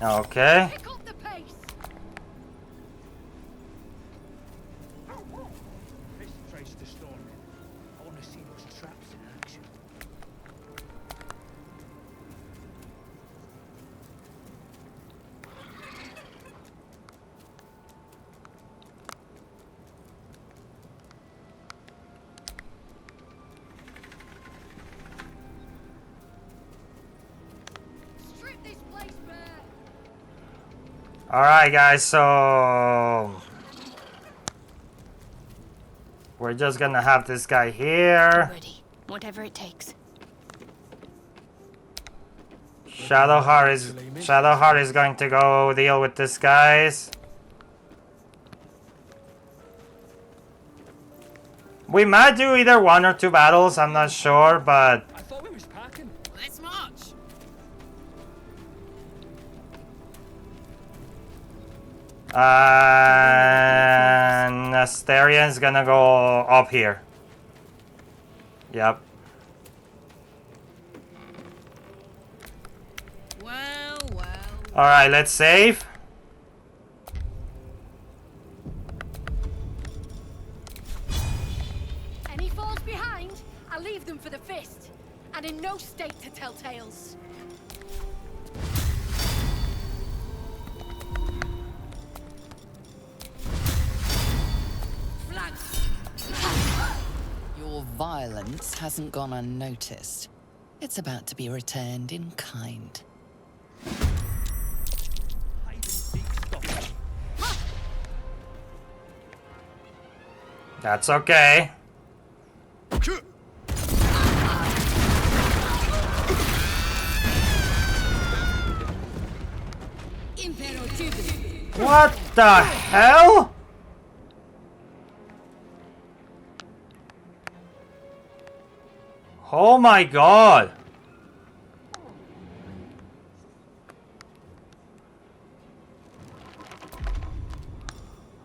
Okay. Let's trace the storm. I want to see Alright, guys, so we're just gonna have this guy here. Ready. Whatever it takes. Shadowheart is going to go deal with this, guys. We might do either 1 or 2 battles, I'm not sure, but I thought we was packing. Let's march. and Asterian's gonna go up here. Yep. Well, well. Alright, let's save. Any falls behind, I'll leave them for the fist. And in no state to tell tales. Your violence hasn't gone unnoticed. It's about to be returned in kind. That's okay. What the hell? Oh my god.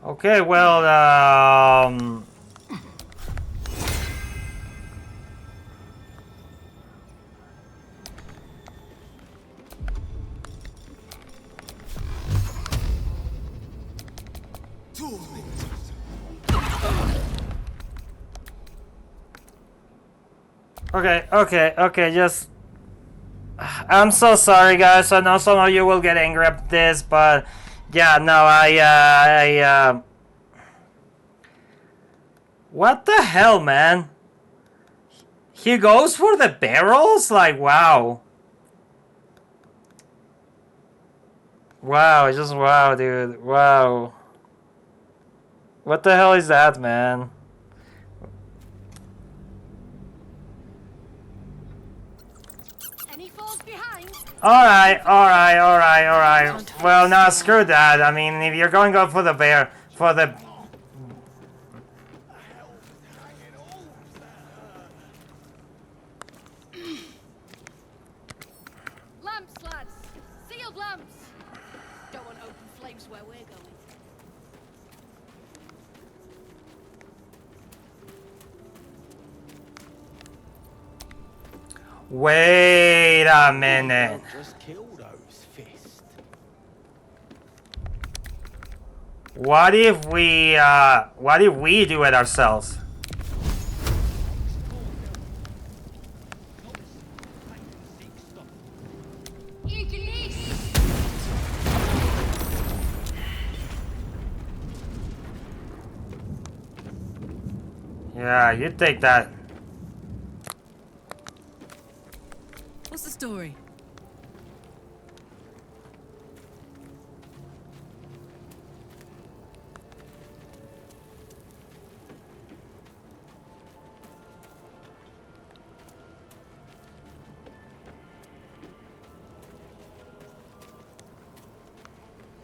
Okay, well, Okay, just... I'm so sorry, guys. I know some of you will get angry at this, but... Yeah, no, what the hell, man? He goes for the barrels? Like, wow. Wow, just wow, dude. Wow. What the hell is that, man? Alright. Well, no, screw that. I mean, if you're going to go for the bear, for the... Lamps, lads! Sealed lamps! Don't want open flames where we're going. Wait a minute. Just kill those fists. What if we do it ourselves? Yeah, you take that. What's the story?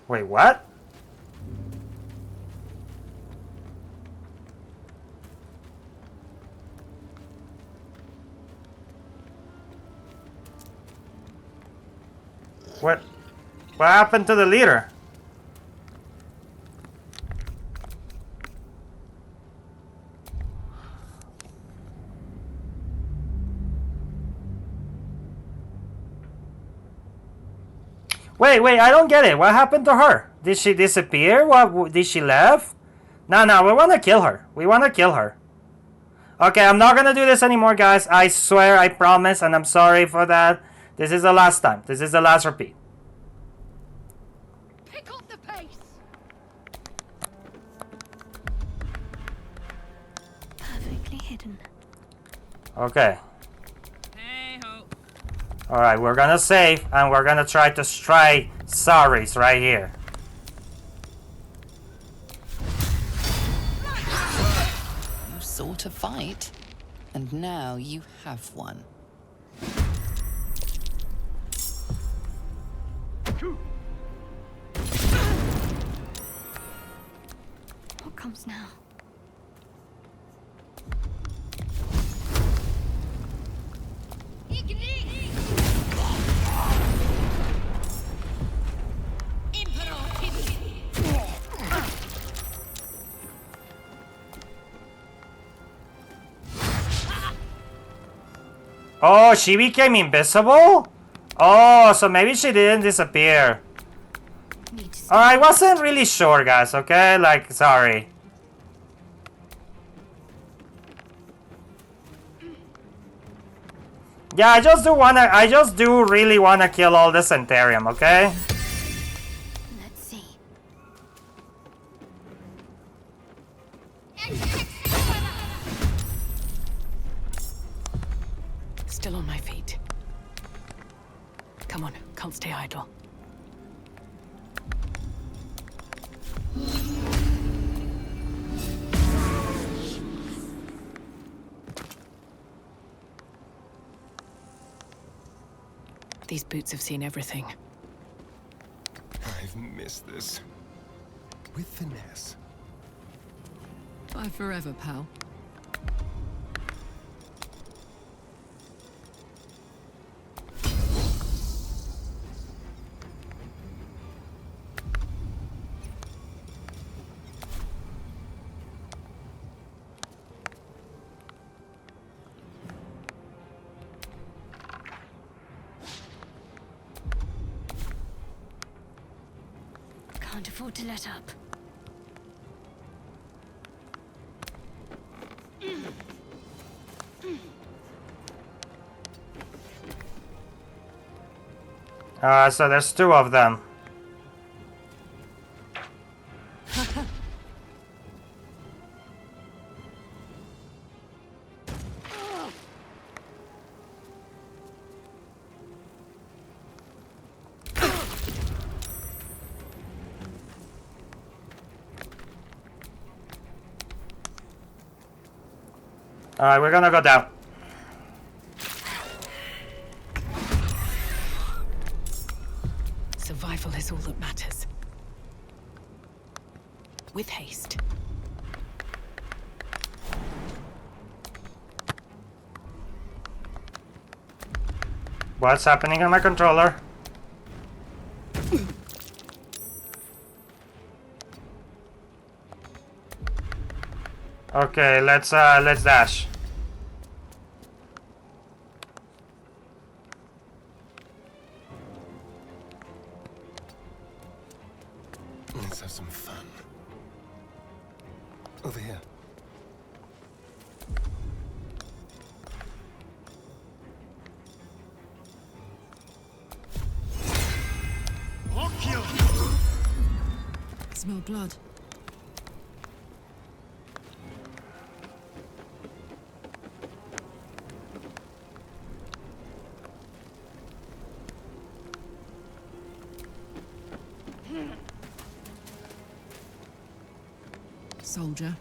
Wait, what? What happened to the leader? Wait, I don't get it. What happened to her? Did she disappear? What, did she left? No, we want to kill her. We want to kill her. Okay, I'm not going to do this anymore, guys. I swear, I promise, and I'm sorry for that. This is the last time. This is the last repeat. Pick up the pace! Perfectly hidden. Okay. Alright, we're gonna save, and we're gonna try to strike Saris right here. sought a fight, and now you have one. What comes now? Oh, she became invisible? Oh, so maybe she didn't disappear. I wasn't really sure, guys, okay? Like, sorry. Yeah, I just do really wanna kill all the Zhentarim, okay? Let's see. Still on my feet. Come on, can't stay idle. These boots have seen everything. I've missed this. With finesse. Bye forever, pal. Can't afford to let up. So there's two of them. Alright, we're gonna go down. Survival is all that matters. With haste. What's happening on my controller? Okay, let's dash. Let's have some fun. Over here. Smell blood. Soldier.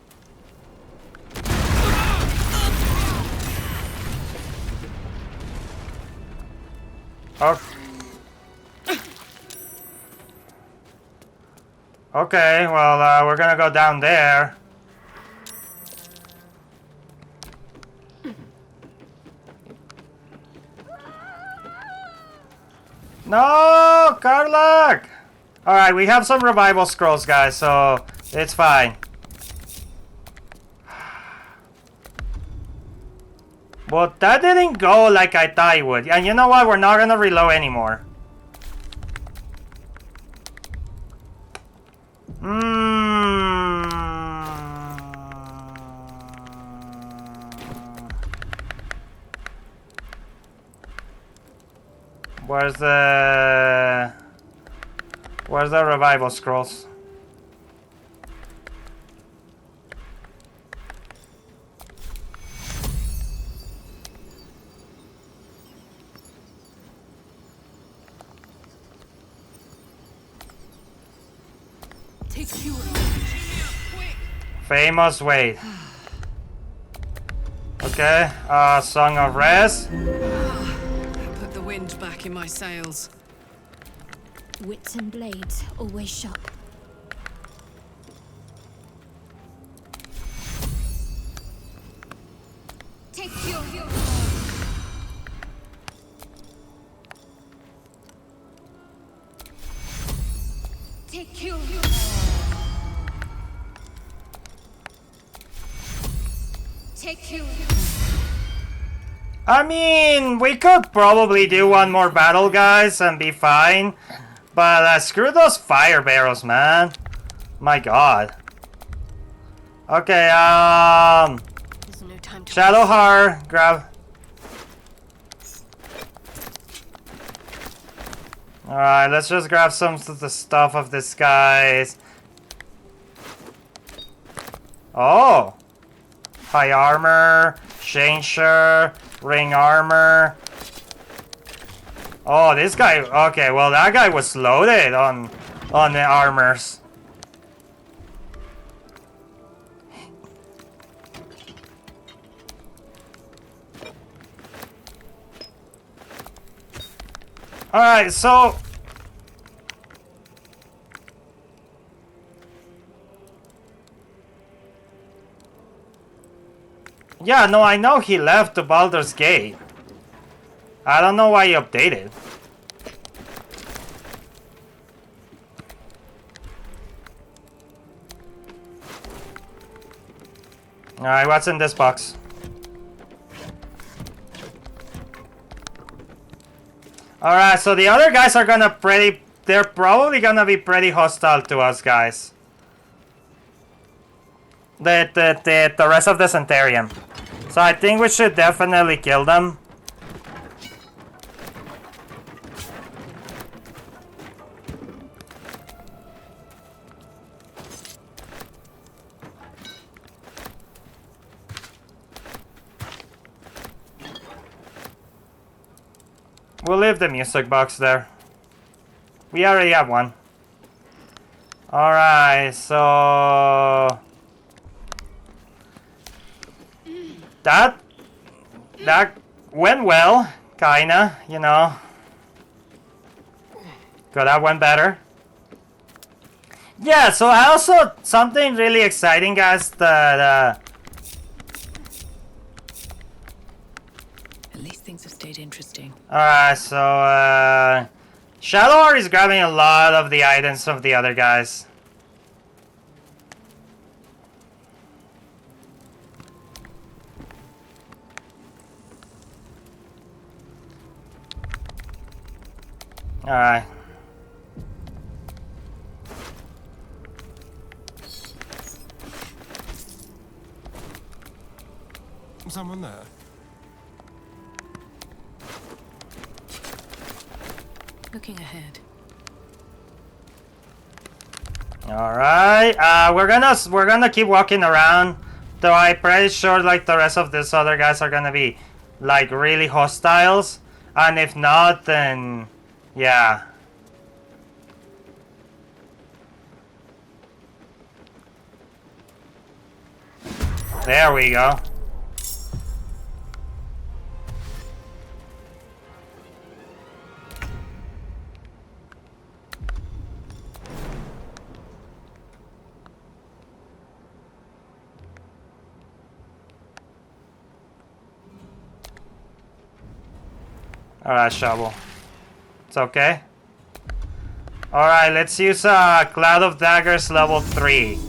Oh. Okay, well, we're gonna go down there. No, Karlak! Alright, we have some revival scrolls, guys, so it's fine. But that didn't go like I thought it would. And you know what? We're not gonna reload anymore. Where's the revival scrolls? Take cure. Famous Wade. Okay, Song of Rest. Put the wind back in my sails. Wits and blades, always sharp. Take your Take your Take your I mean, we could probably do one more battle, guys, and be fine. But screw those fire barrels, man. My god. Okay, Shadowheart, grab. Alright, let's just grab some of the stuff of this guy's. Oh! High armor, Shansher, ring armor. Oh, this guy. Okay, well, that guy was loaded on the armors. Alright, so yeah, no, I know he left to Baldur's Gate. I don't know why he updated. Alright, what's in this box? Alright, so the other guys are gonna they're probably gonna be pretty hostile to us, guys. The rest of the Zhentarim. So I think we should definitely kill them. We'll leave the music box there. We already have one. Alright, so that went well, kinda, you know. Could have went better. Yeah, so I also something really exciting, guys. At least things have stayed interesting. Alright, so Shadowheart is grabbing a lot of the items of the other guys. Alright. Someone there? Looking ahead. Alright, we're gonna keep walking around. Though I'm pretty sure like the rest of these other guys are gonna be like really hostiles. And if not, then yeah. There we go. Alright, shovel. It's okay. Alright, let's use Cloud of Daggers level 3.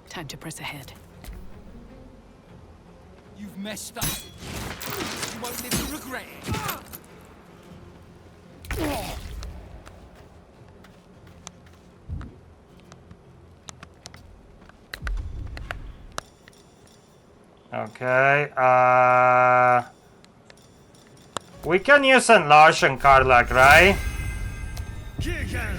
Time to press ahead. You've messed up. You won't live to regret it. Okay, we can use Enlarge and Karlak, right? Kick ass.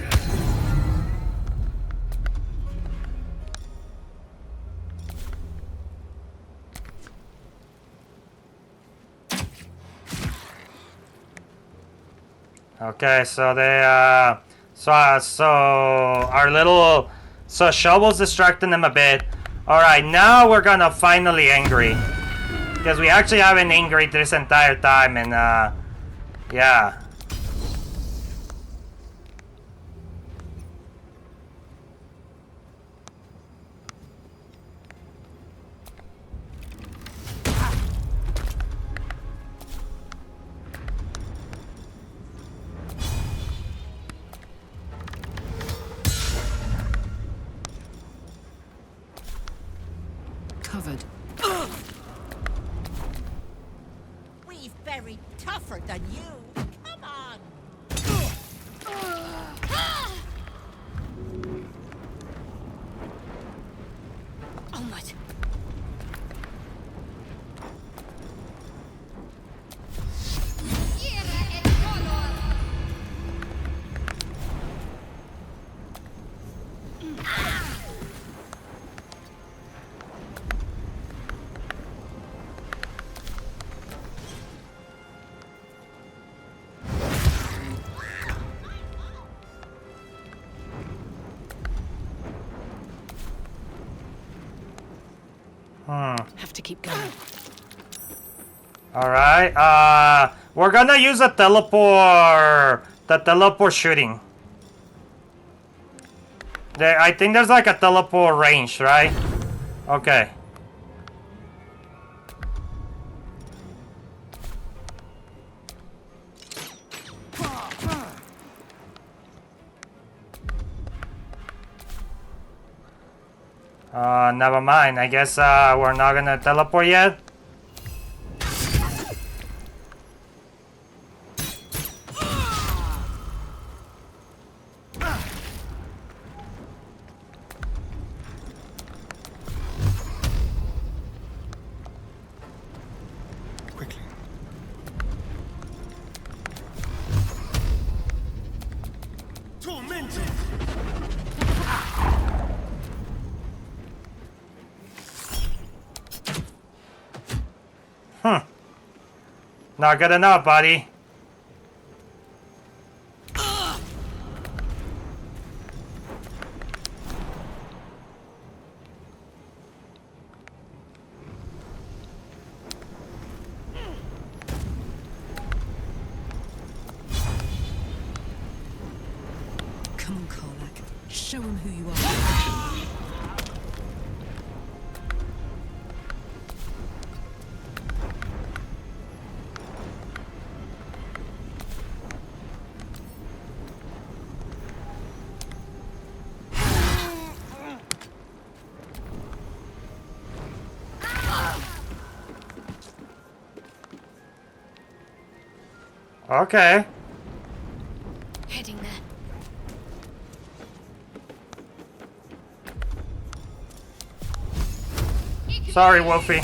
Okay, so they so our little Shovel's distracting them a bit. All right, now we're gonna finally angry, because we actually haven't angry this entire time, and yeah. Covered. We've buried tougher than you. Come on. Onward. Have to keep going. Alright, we're gonna use a teleport, the teleport shooting. I think there's like a teleport range, right? Okay. Never mind. I guess we're not gonna teleport yet. Quickly. Tormented. Not good enough, buddy. Come on, Karlak. Show him who you are. Okay. Heading there. Sorry, Wolfie.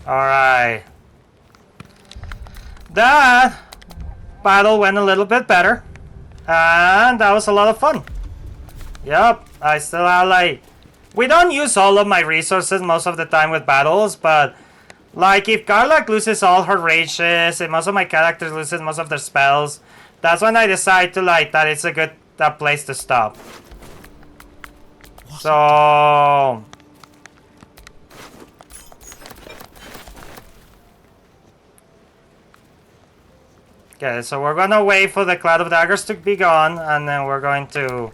Alright. That battle went a little bit better. And that was a lot of fun. Yep, I still have like... We don't use all of my resources most of the time with battles, but... Like, if Karlak loses all her rages, and most of my characters loses most of their spells, that's when I decide to, like, that it's a good place to stop. So... Okay, so we're gonna wait for the Cloud of Daggers to be gone, and then we're going to...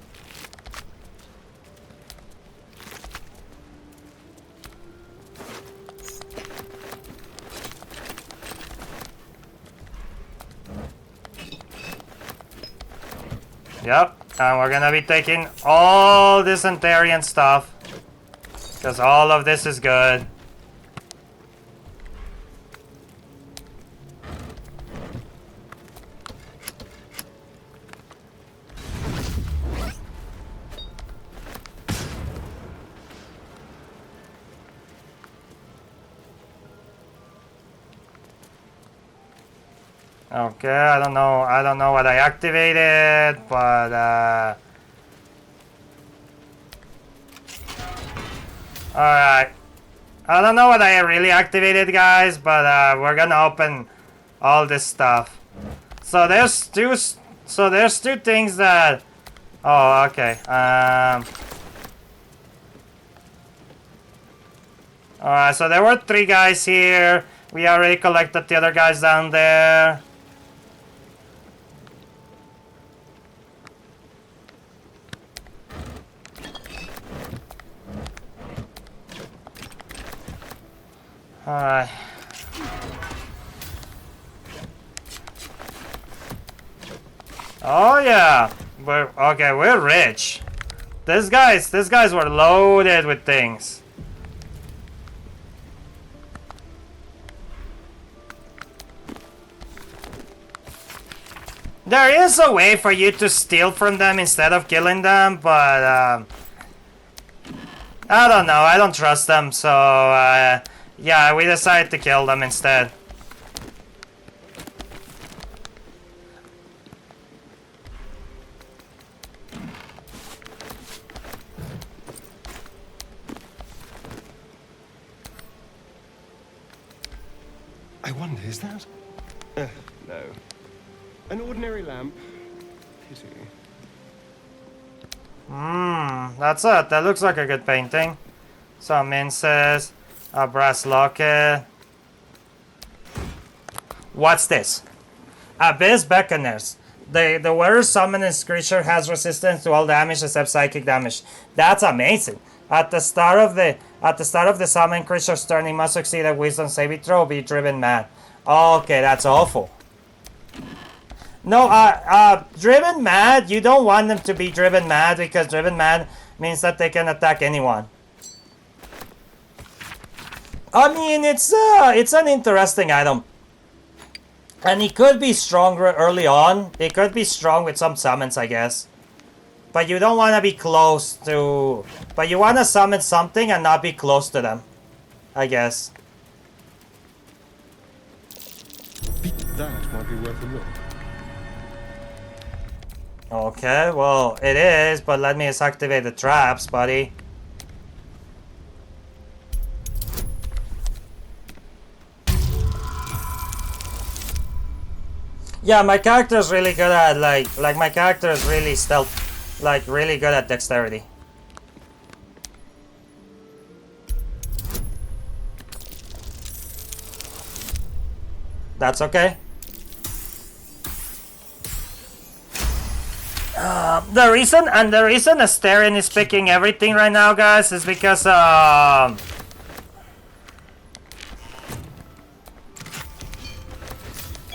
Yep, and we're gonna be taking all this Zhentarian stuff, because all of this is good. Okay, I don't know what I activated, but Alright. I don't know what I really activated, guys, but we're gonna open all this stuff. So there's two things that... Oh, okay. Alright, so there were 3 guys here. We already collected the other guys down there. Alright. Oh yeah. We're rich. These guys were loaded with things. There is a way for you to steal from them instead of killing them, but I don't know. I don't trust them, so yeah, we decided to kill them instead. I wonder, is that? No. An ordinary lamp. Pity. That's it. That looks like a good painting. Some incense, a brass locket. What's this? Abyss Beckoners. The wearer summon this creature has resistance to all damage except psychic damage. That's amazing. At the start of the summon creature's turn, he must succeed a wisdom saving throw or be driven mad. Okay, that's awful. No, driven mad, you don't want them to be driven mad because driven mad means that they can attack anyone. I mean, it's an interesting item. And it could be stronger early on. It could be strong with some summons, I guess. But you don't want to be close to... But you want to summon something and not be close to them, I guess. That might be worth a look. Okay, well, it is, but let me just activate the traps, buddy. Yeah, my character is really good at, like my character is really stealth, like, really good at dexterity. That's okay. The reason Asterion is picking everything right now, guys, is because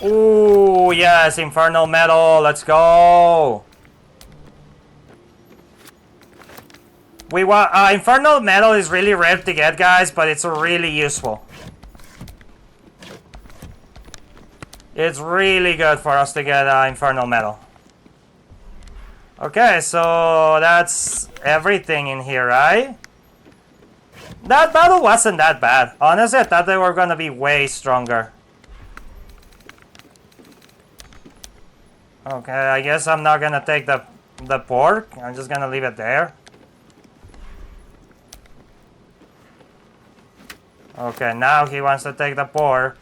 ooh, yes, Infernal Metal, let's go. We want Infernal Metal is really rare to get, guys, but it's really useful. It's really good for us to get Infernal Metal. Okay, so that's everything in here, right? That battle wasn't that bad. Honestly, I thought they were gonna be way stronger. Okay, I guess I'm not gonna take the pork. I'm just gonna leave it there. Okay, now he wants to take the pork.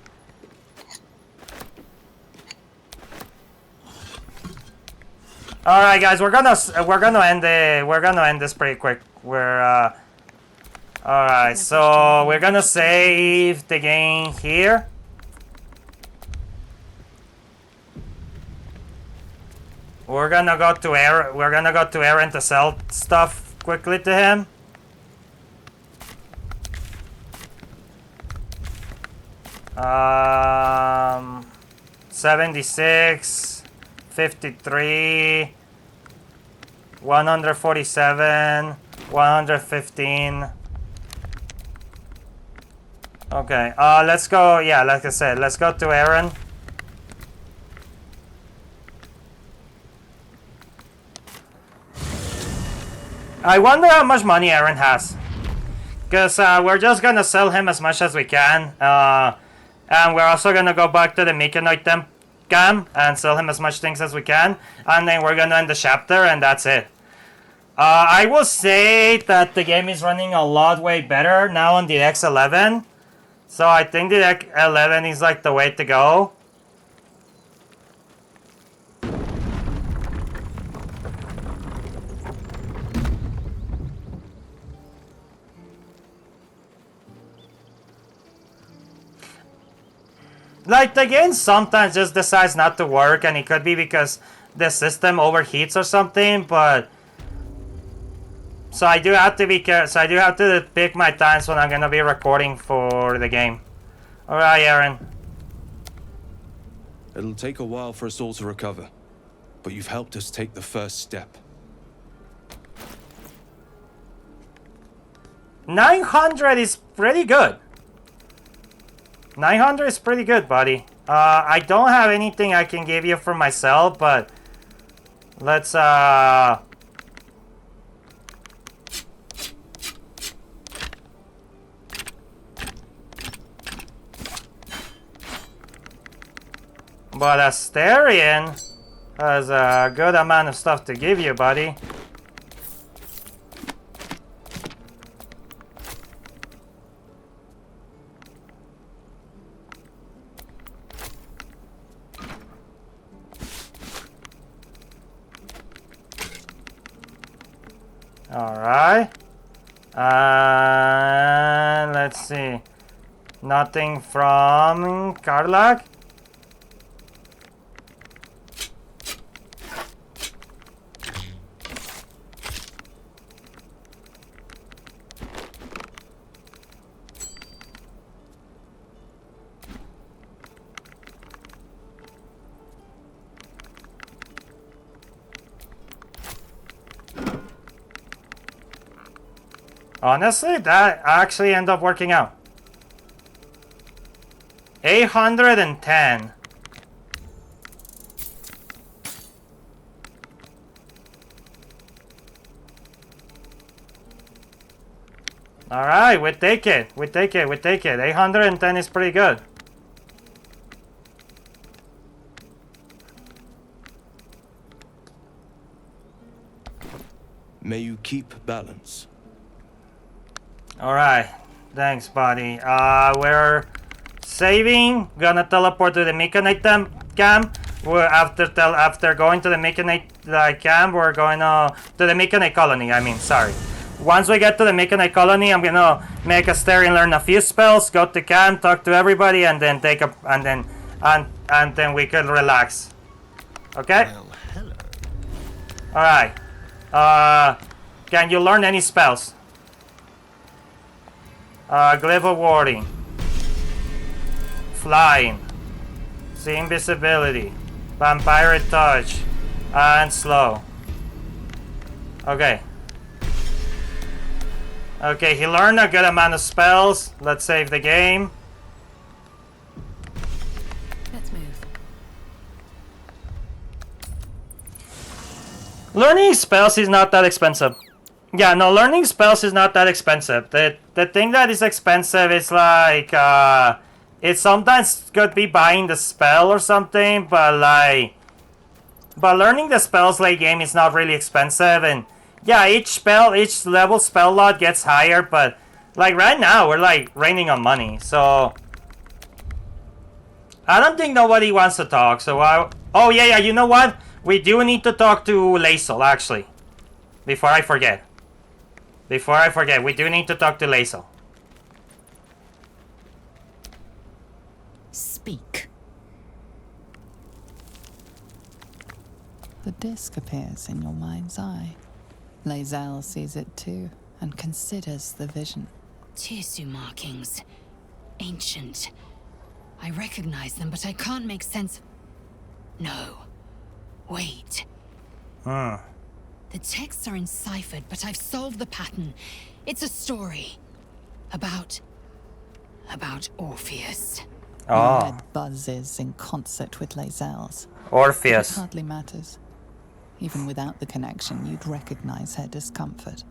All right, guys, we're gonna end this pretty quick. We're all right, so we're gonna save the game here. We're gonna go to Aaron to sell stuff quickly to him. Um, 76. 53, 147, 115. Okay, let's go, yeah, like I said, let's go to Aaron. I wonder how much money Aaron has. Because we're just gonna sell him as much as we can. And we're also gonna go back to the Mechanoid Temple and sell him as much things as we can, and then we're gonna end the chapter, and that's it. I will say that the game is running a lot way better now on the X11. So I think the X11 is like the way to go. Like, the game sometimes just decides not to work, and it could be because the system overheats or something, but... So I do have to be so I do have to pick my times when I'm gonna be recording for the game. Alright, Aaron. It'll take a while for us all to recover, but you've helped us take the first step. 900 is pretty good. 900 is pretty good, buddy. I don't have anything I can give you for myself, but let's but Asterion has a good amount of stuff to give you, buddy. Alright. Let's see. Nothing from Karlak. Honestly, that actually ended up working out. 810. Alright, we take it. We take it. We take it. 810 is pretty good. May you keep balance. Alright, thanks, buddy. We're saving. Gonna teleport to the Myconid camp. We're after going to the Myconid camp, we're going to the Myconid colony. I mean, sorry. Once we get to the Myconid colony, I'm gonna make Asterion learn a few spells, go to camp, talk to everybody, and then take a and then we can relax. Okay. Well, hello. Alright. Can you learn any spells? Glyph of Warding. Flying. See Invisibility. Vampire Touch. And Slow. Okay. Okay, he learned a good amount of spells. Let's save the game. Let's move. Learning spells is not that expensive. Yeah, no, learning spells is not that expensive. The thing that is expensive is like, it sometimes could be buying the spell or something, but learning the spells late game is not really expensive, and yeah, each level spell lot gets higher, but like right now, we're like raining on money, so I don't think nobody wants to talk, so oh yeah, you know what? We do need to talk to Lae'zel, actually. Before I forget, we do need to talk to Lae'zel. Speak. The disc appears in your mind's eye. Lae'zel sees it too, and considers the vision. Tissue markings. Ancient. I recognize them, but I can't make sense. No. Wait. Hmm. The texts are enciphered, but I've solved the pattern. It's a story. About Orpheus. Oh. Your head buzzes in concert with Lae'zel's. Orpheus. It hardly matters. Even without the connection, you'd recognize her discomfort.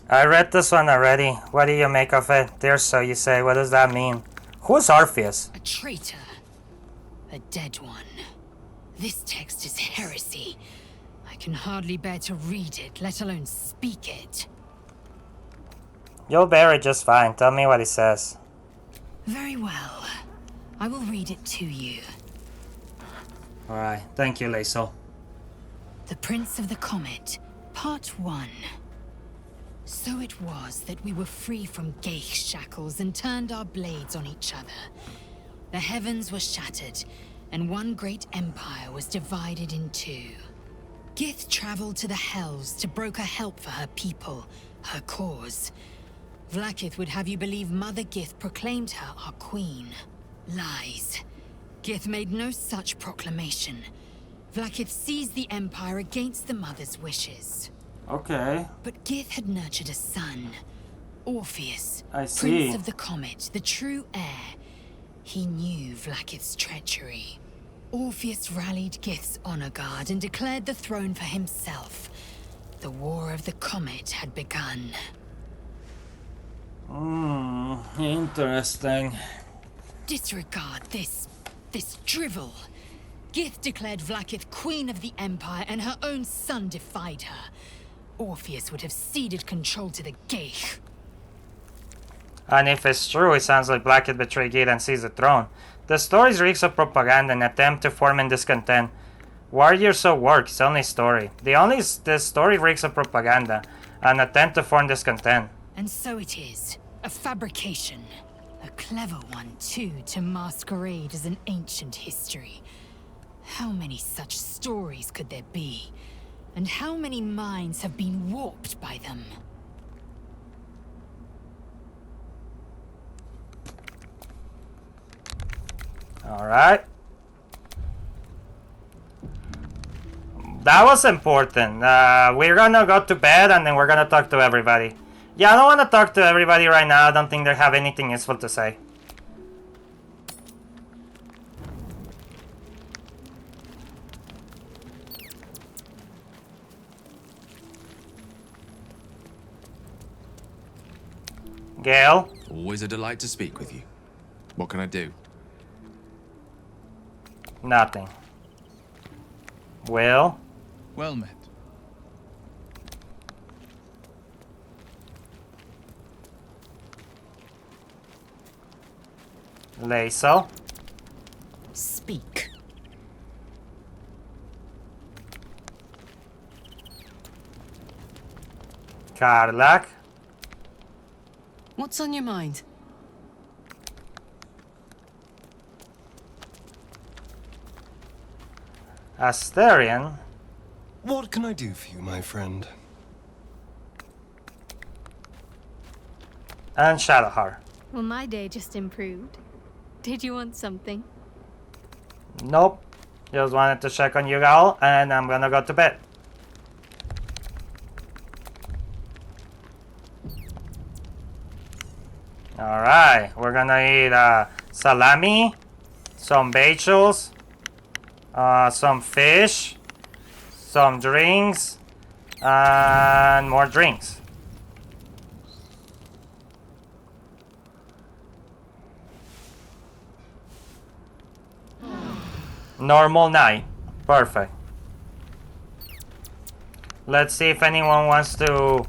I read this one already. What do you make of it? Dear so you say, what does that mean? Who's Orpheus? A traitor. A dead one. This text is heresy. I can hardly bear to read it, let alone speak it. You'll bear it just fine. Tell me what it says. Very well. I will read it to you. Alright, thank you, Lae'zel. The Prince of the Comet, Part 1. So it was that we were free from Geich shackles and turned our blades on each other. The heavens were shattered, and one great empire was divided in two. Gith traveled to the Hells to broker help for her people, her cause. Vlaakith would have you believe Mother Gith proclaimed her our queen. Lies. Gith made no such proclamation. Vlaakith seized the Empire against the Mother's wishes. Okay. But Gith had nurtured a son, Orpheus, I see. Prince of the Comet, the true heir. He knew Vlaakith's treachery. Orpheus rallied Gith's honor guard and declared the throne for himself. The War of the Comet had begun. Interesting. Disregard this drivel. Gith declared Vlaakith Queen of the Empire, and her own son defied her. Orpheus would have ceded control to the Geich. And if it's true, it sounds like Blackhead betrayed Gith and seized the throne. The stories reeks of propaganda and attempt to form and discontent. Warriors so work, it's only story. The story reeks of propaganda, an attempt to form discontent. And so it is. A fabrication. A clever one, too, to masquerade as an ancient history. How many such stories could there be? And how many minds have been warped by them? Alright. That was important. We're gonna go to bed and then we're gonna talk to everybody. Yeah, I don't want to talk to everybody right now. I don't think they have anything useful to say. Gale? Always a delight to speak with you. What can I do? Nothing. Will? Well met. Lae'zel? Speak. Karlach? What's on your mind? Asterion? What can I do for you, my friend? And Shadowheart. Well, my day just improved. Did you want something? Nope. Just wanted to check on you all, and I'm gonna go to bed. Alright, we're gonna eat salami, some bagels, some fish, some drinks, and more drinks. Normal night. Perfect. Let's see if anyone wants to...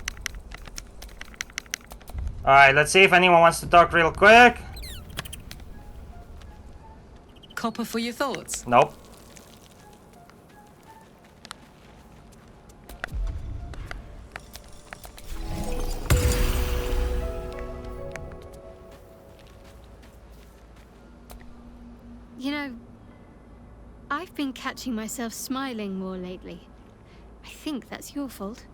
Alright, let's see if anyone wants to talk real quick. Copper for your thoughts? Nope. You know, I've been catching myself smiling more lately. I think that's your fault.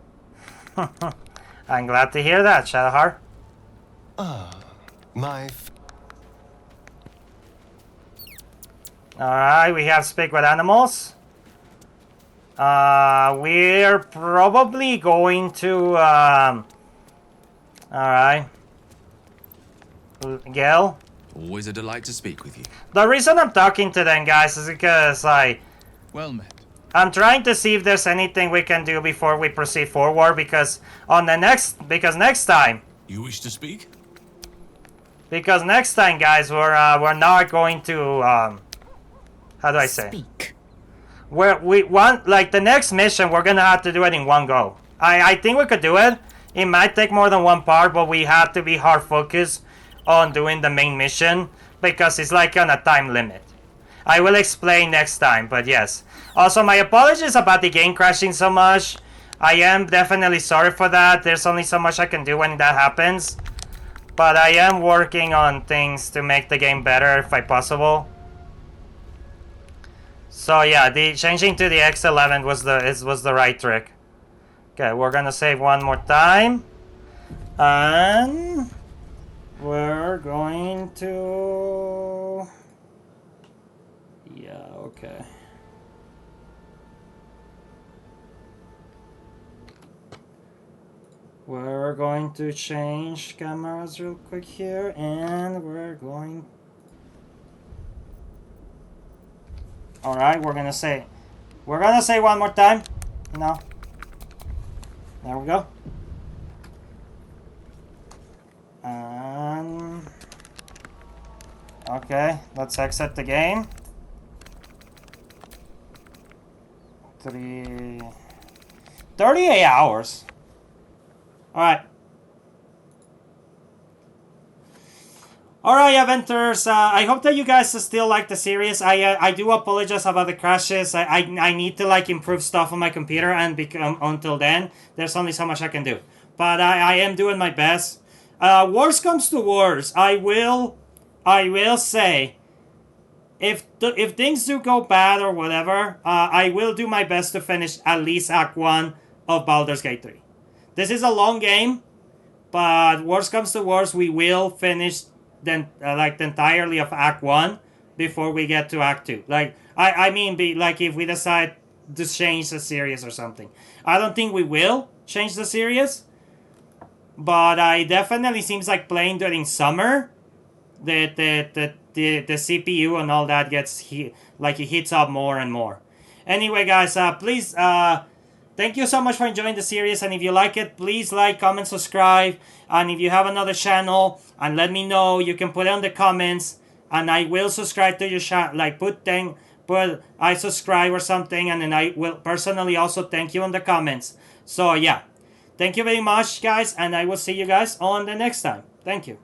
I'm glad to hear that, Shadowheart. My... Alright, we have Speak with Animals. We're probably going to... Alright. Gale? Always a delight to speak with you. The reason I'm talking to them, guys, is because, like... Well met. I'm trying to see if there's anything we can do before we proceed forward, because next time... You wish to speak? Because next time, guys, we're not going to, how do I say? Speak. we want, like, the next mission, we're gonna have to do it in one go. I think we could do it. It might take more than one part, but we have to be hard focused on doing the main mission because it's like on a time limit. I will explain next time, but yes. Also, my apologies about the game crashing so much. I am definitely sorry for that. There's only so much I can do when that happens. But I am working on things to make the game better if possible. So yeah, the changing to the X11 was the right trick. Okay, we're gonna save one more time. And we're going to... Yeah, okay. We're going to change cameras real quick here, and we're going... Alright, we're gonna say one more time. No. There we go. And... Okay, let's exit the game. 38 hours. Alright. Alright, Aventers. I hope that you guys still like the series. I do apologize about the crashes. I need to like improve stuff on my computer, and until then, there's only so much I can do. But I am doing my best. Worst comes to worst, I will say, if things do go bad or whatever, I will do my best to finish at least Act 1 of Baldur's Gate 3. This is a long game, but worst comes to worst, we will finish the entirely of Act 1 before we get to Act 2. Like, I mean, if we decide to change the series or something. I don't think we will change the series, but I definitely seems like playing during summer, the CPU and all that gets it heats up more and more. Anyway, guys, please, thank you so much for enjoying the series, and if you like it, please like, comment, subscribe, and if you have another channel, and let me know, you can put it in the comments, and I will subscribe to your channel, put I subscribe or something, and then I will personally also thank you in the comments. So yeah, thank you very much, guys, and I will see you guys on the next time. Thank you.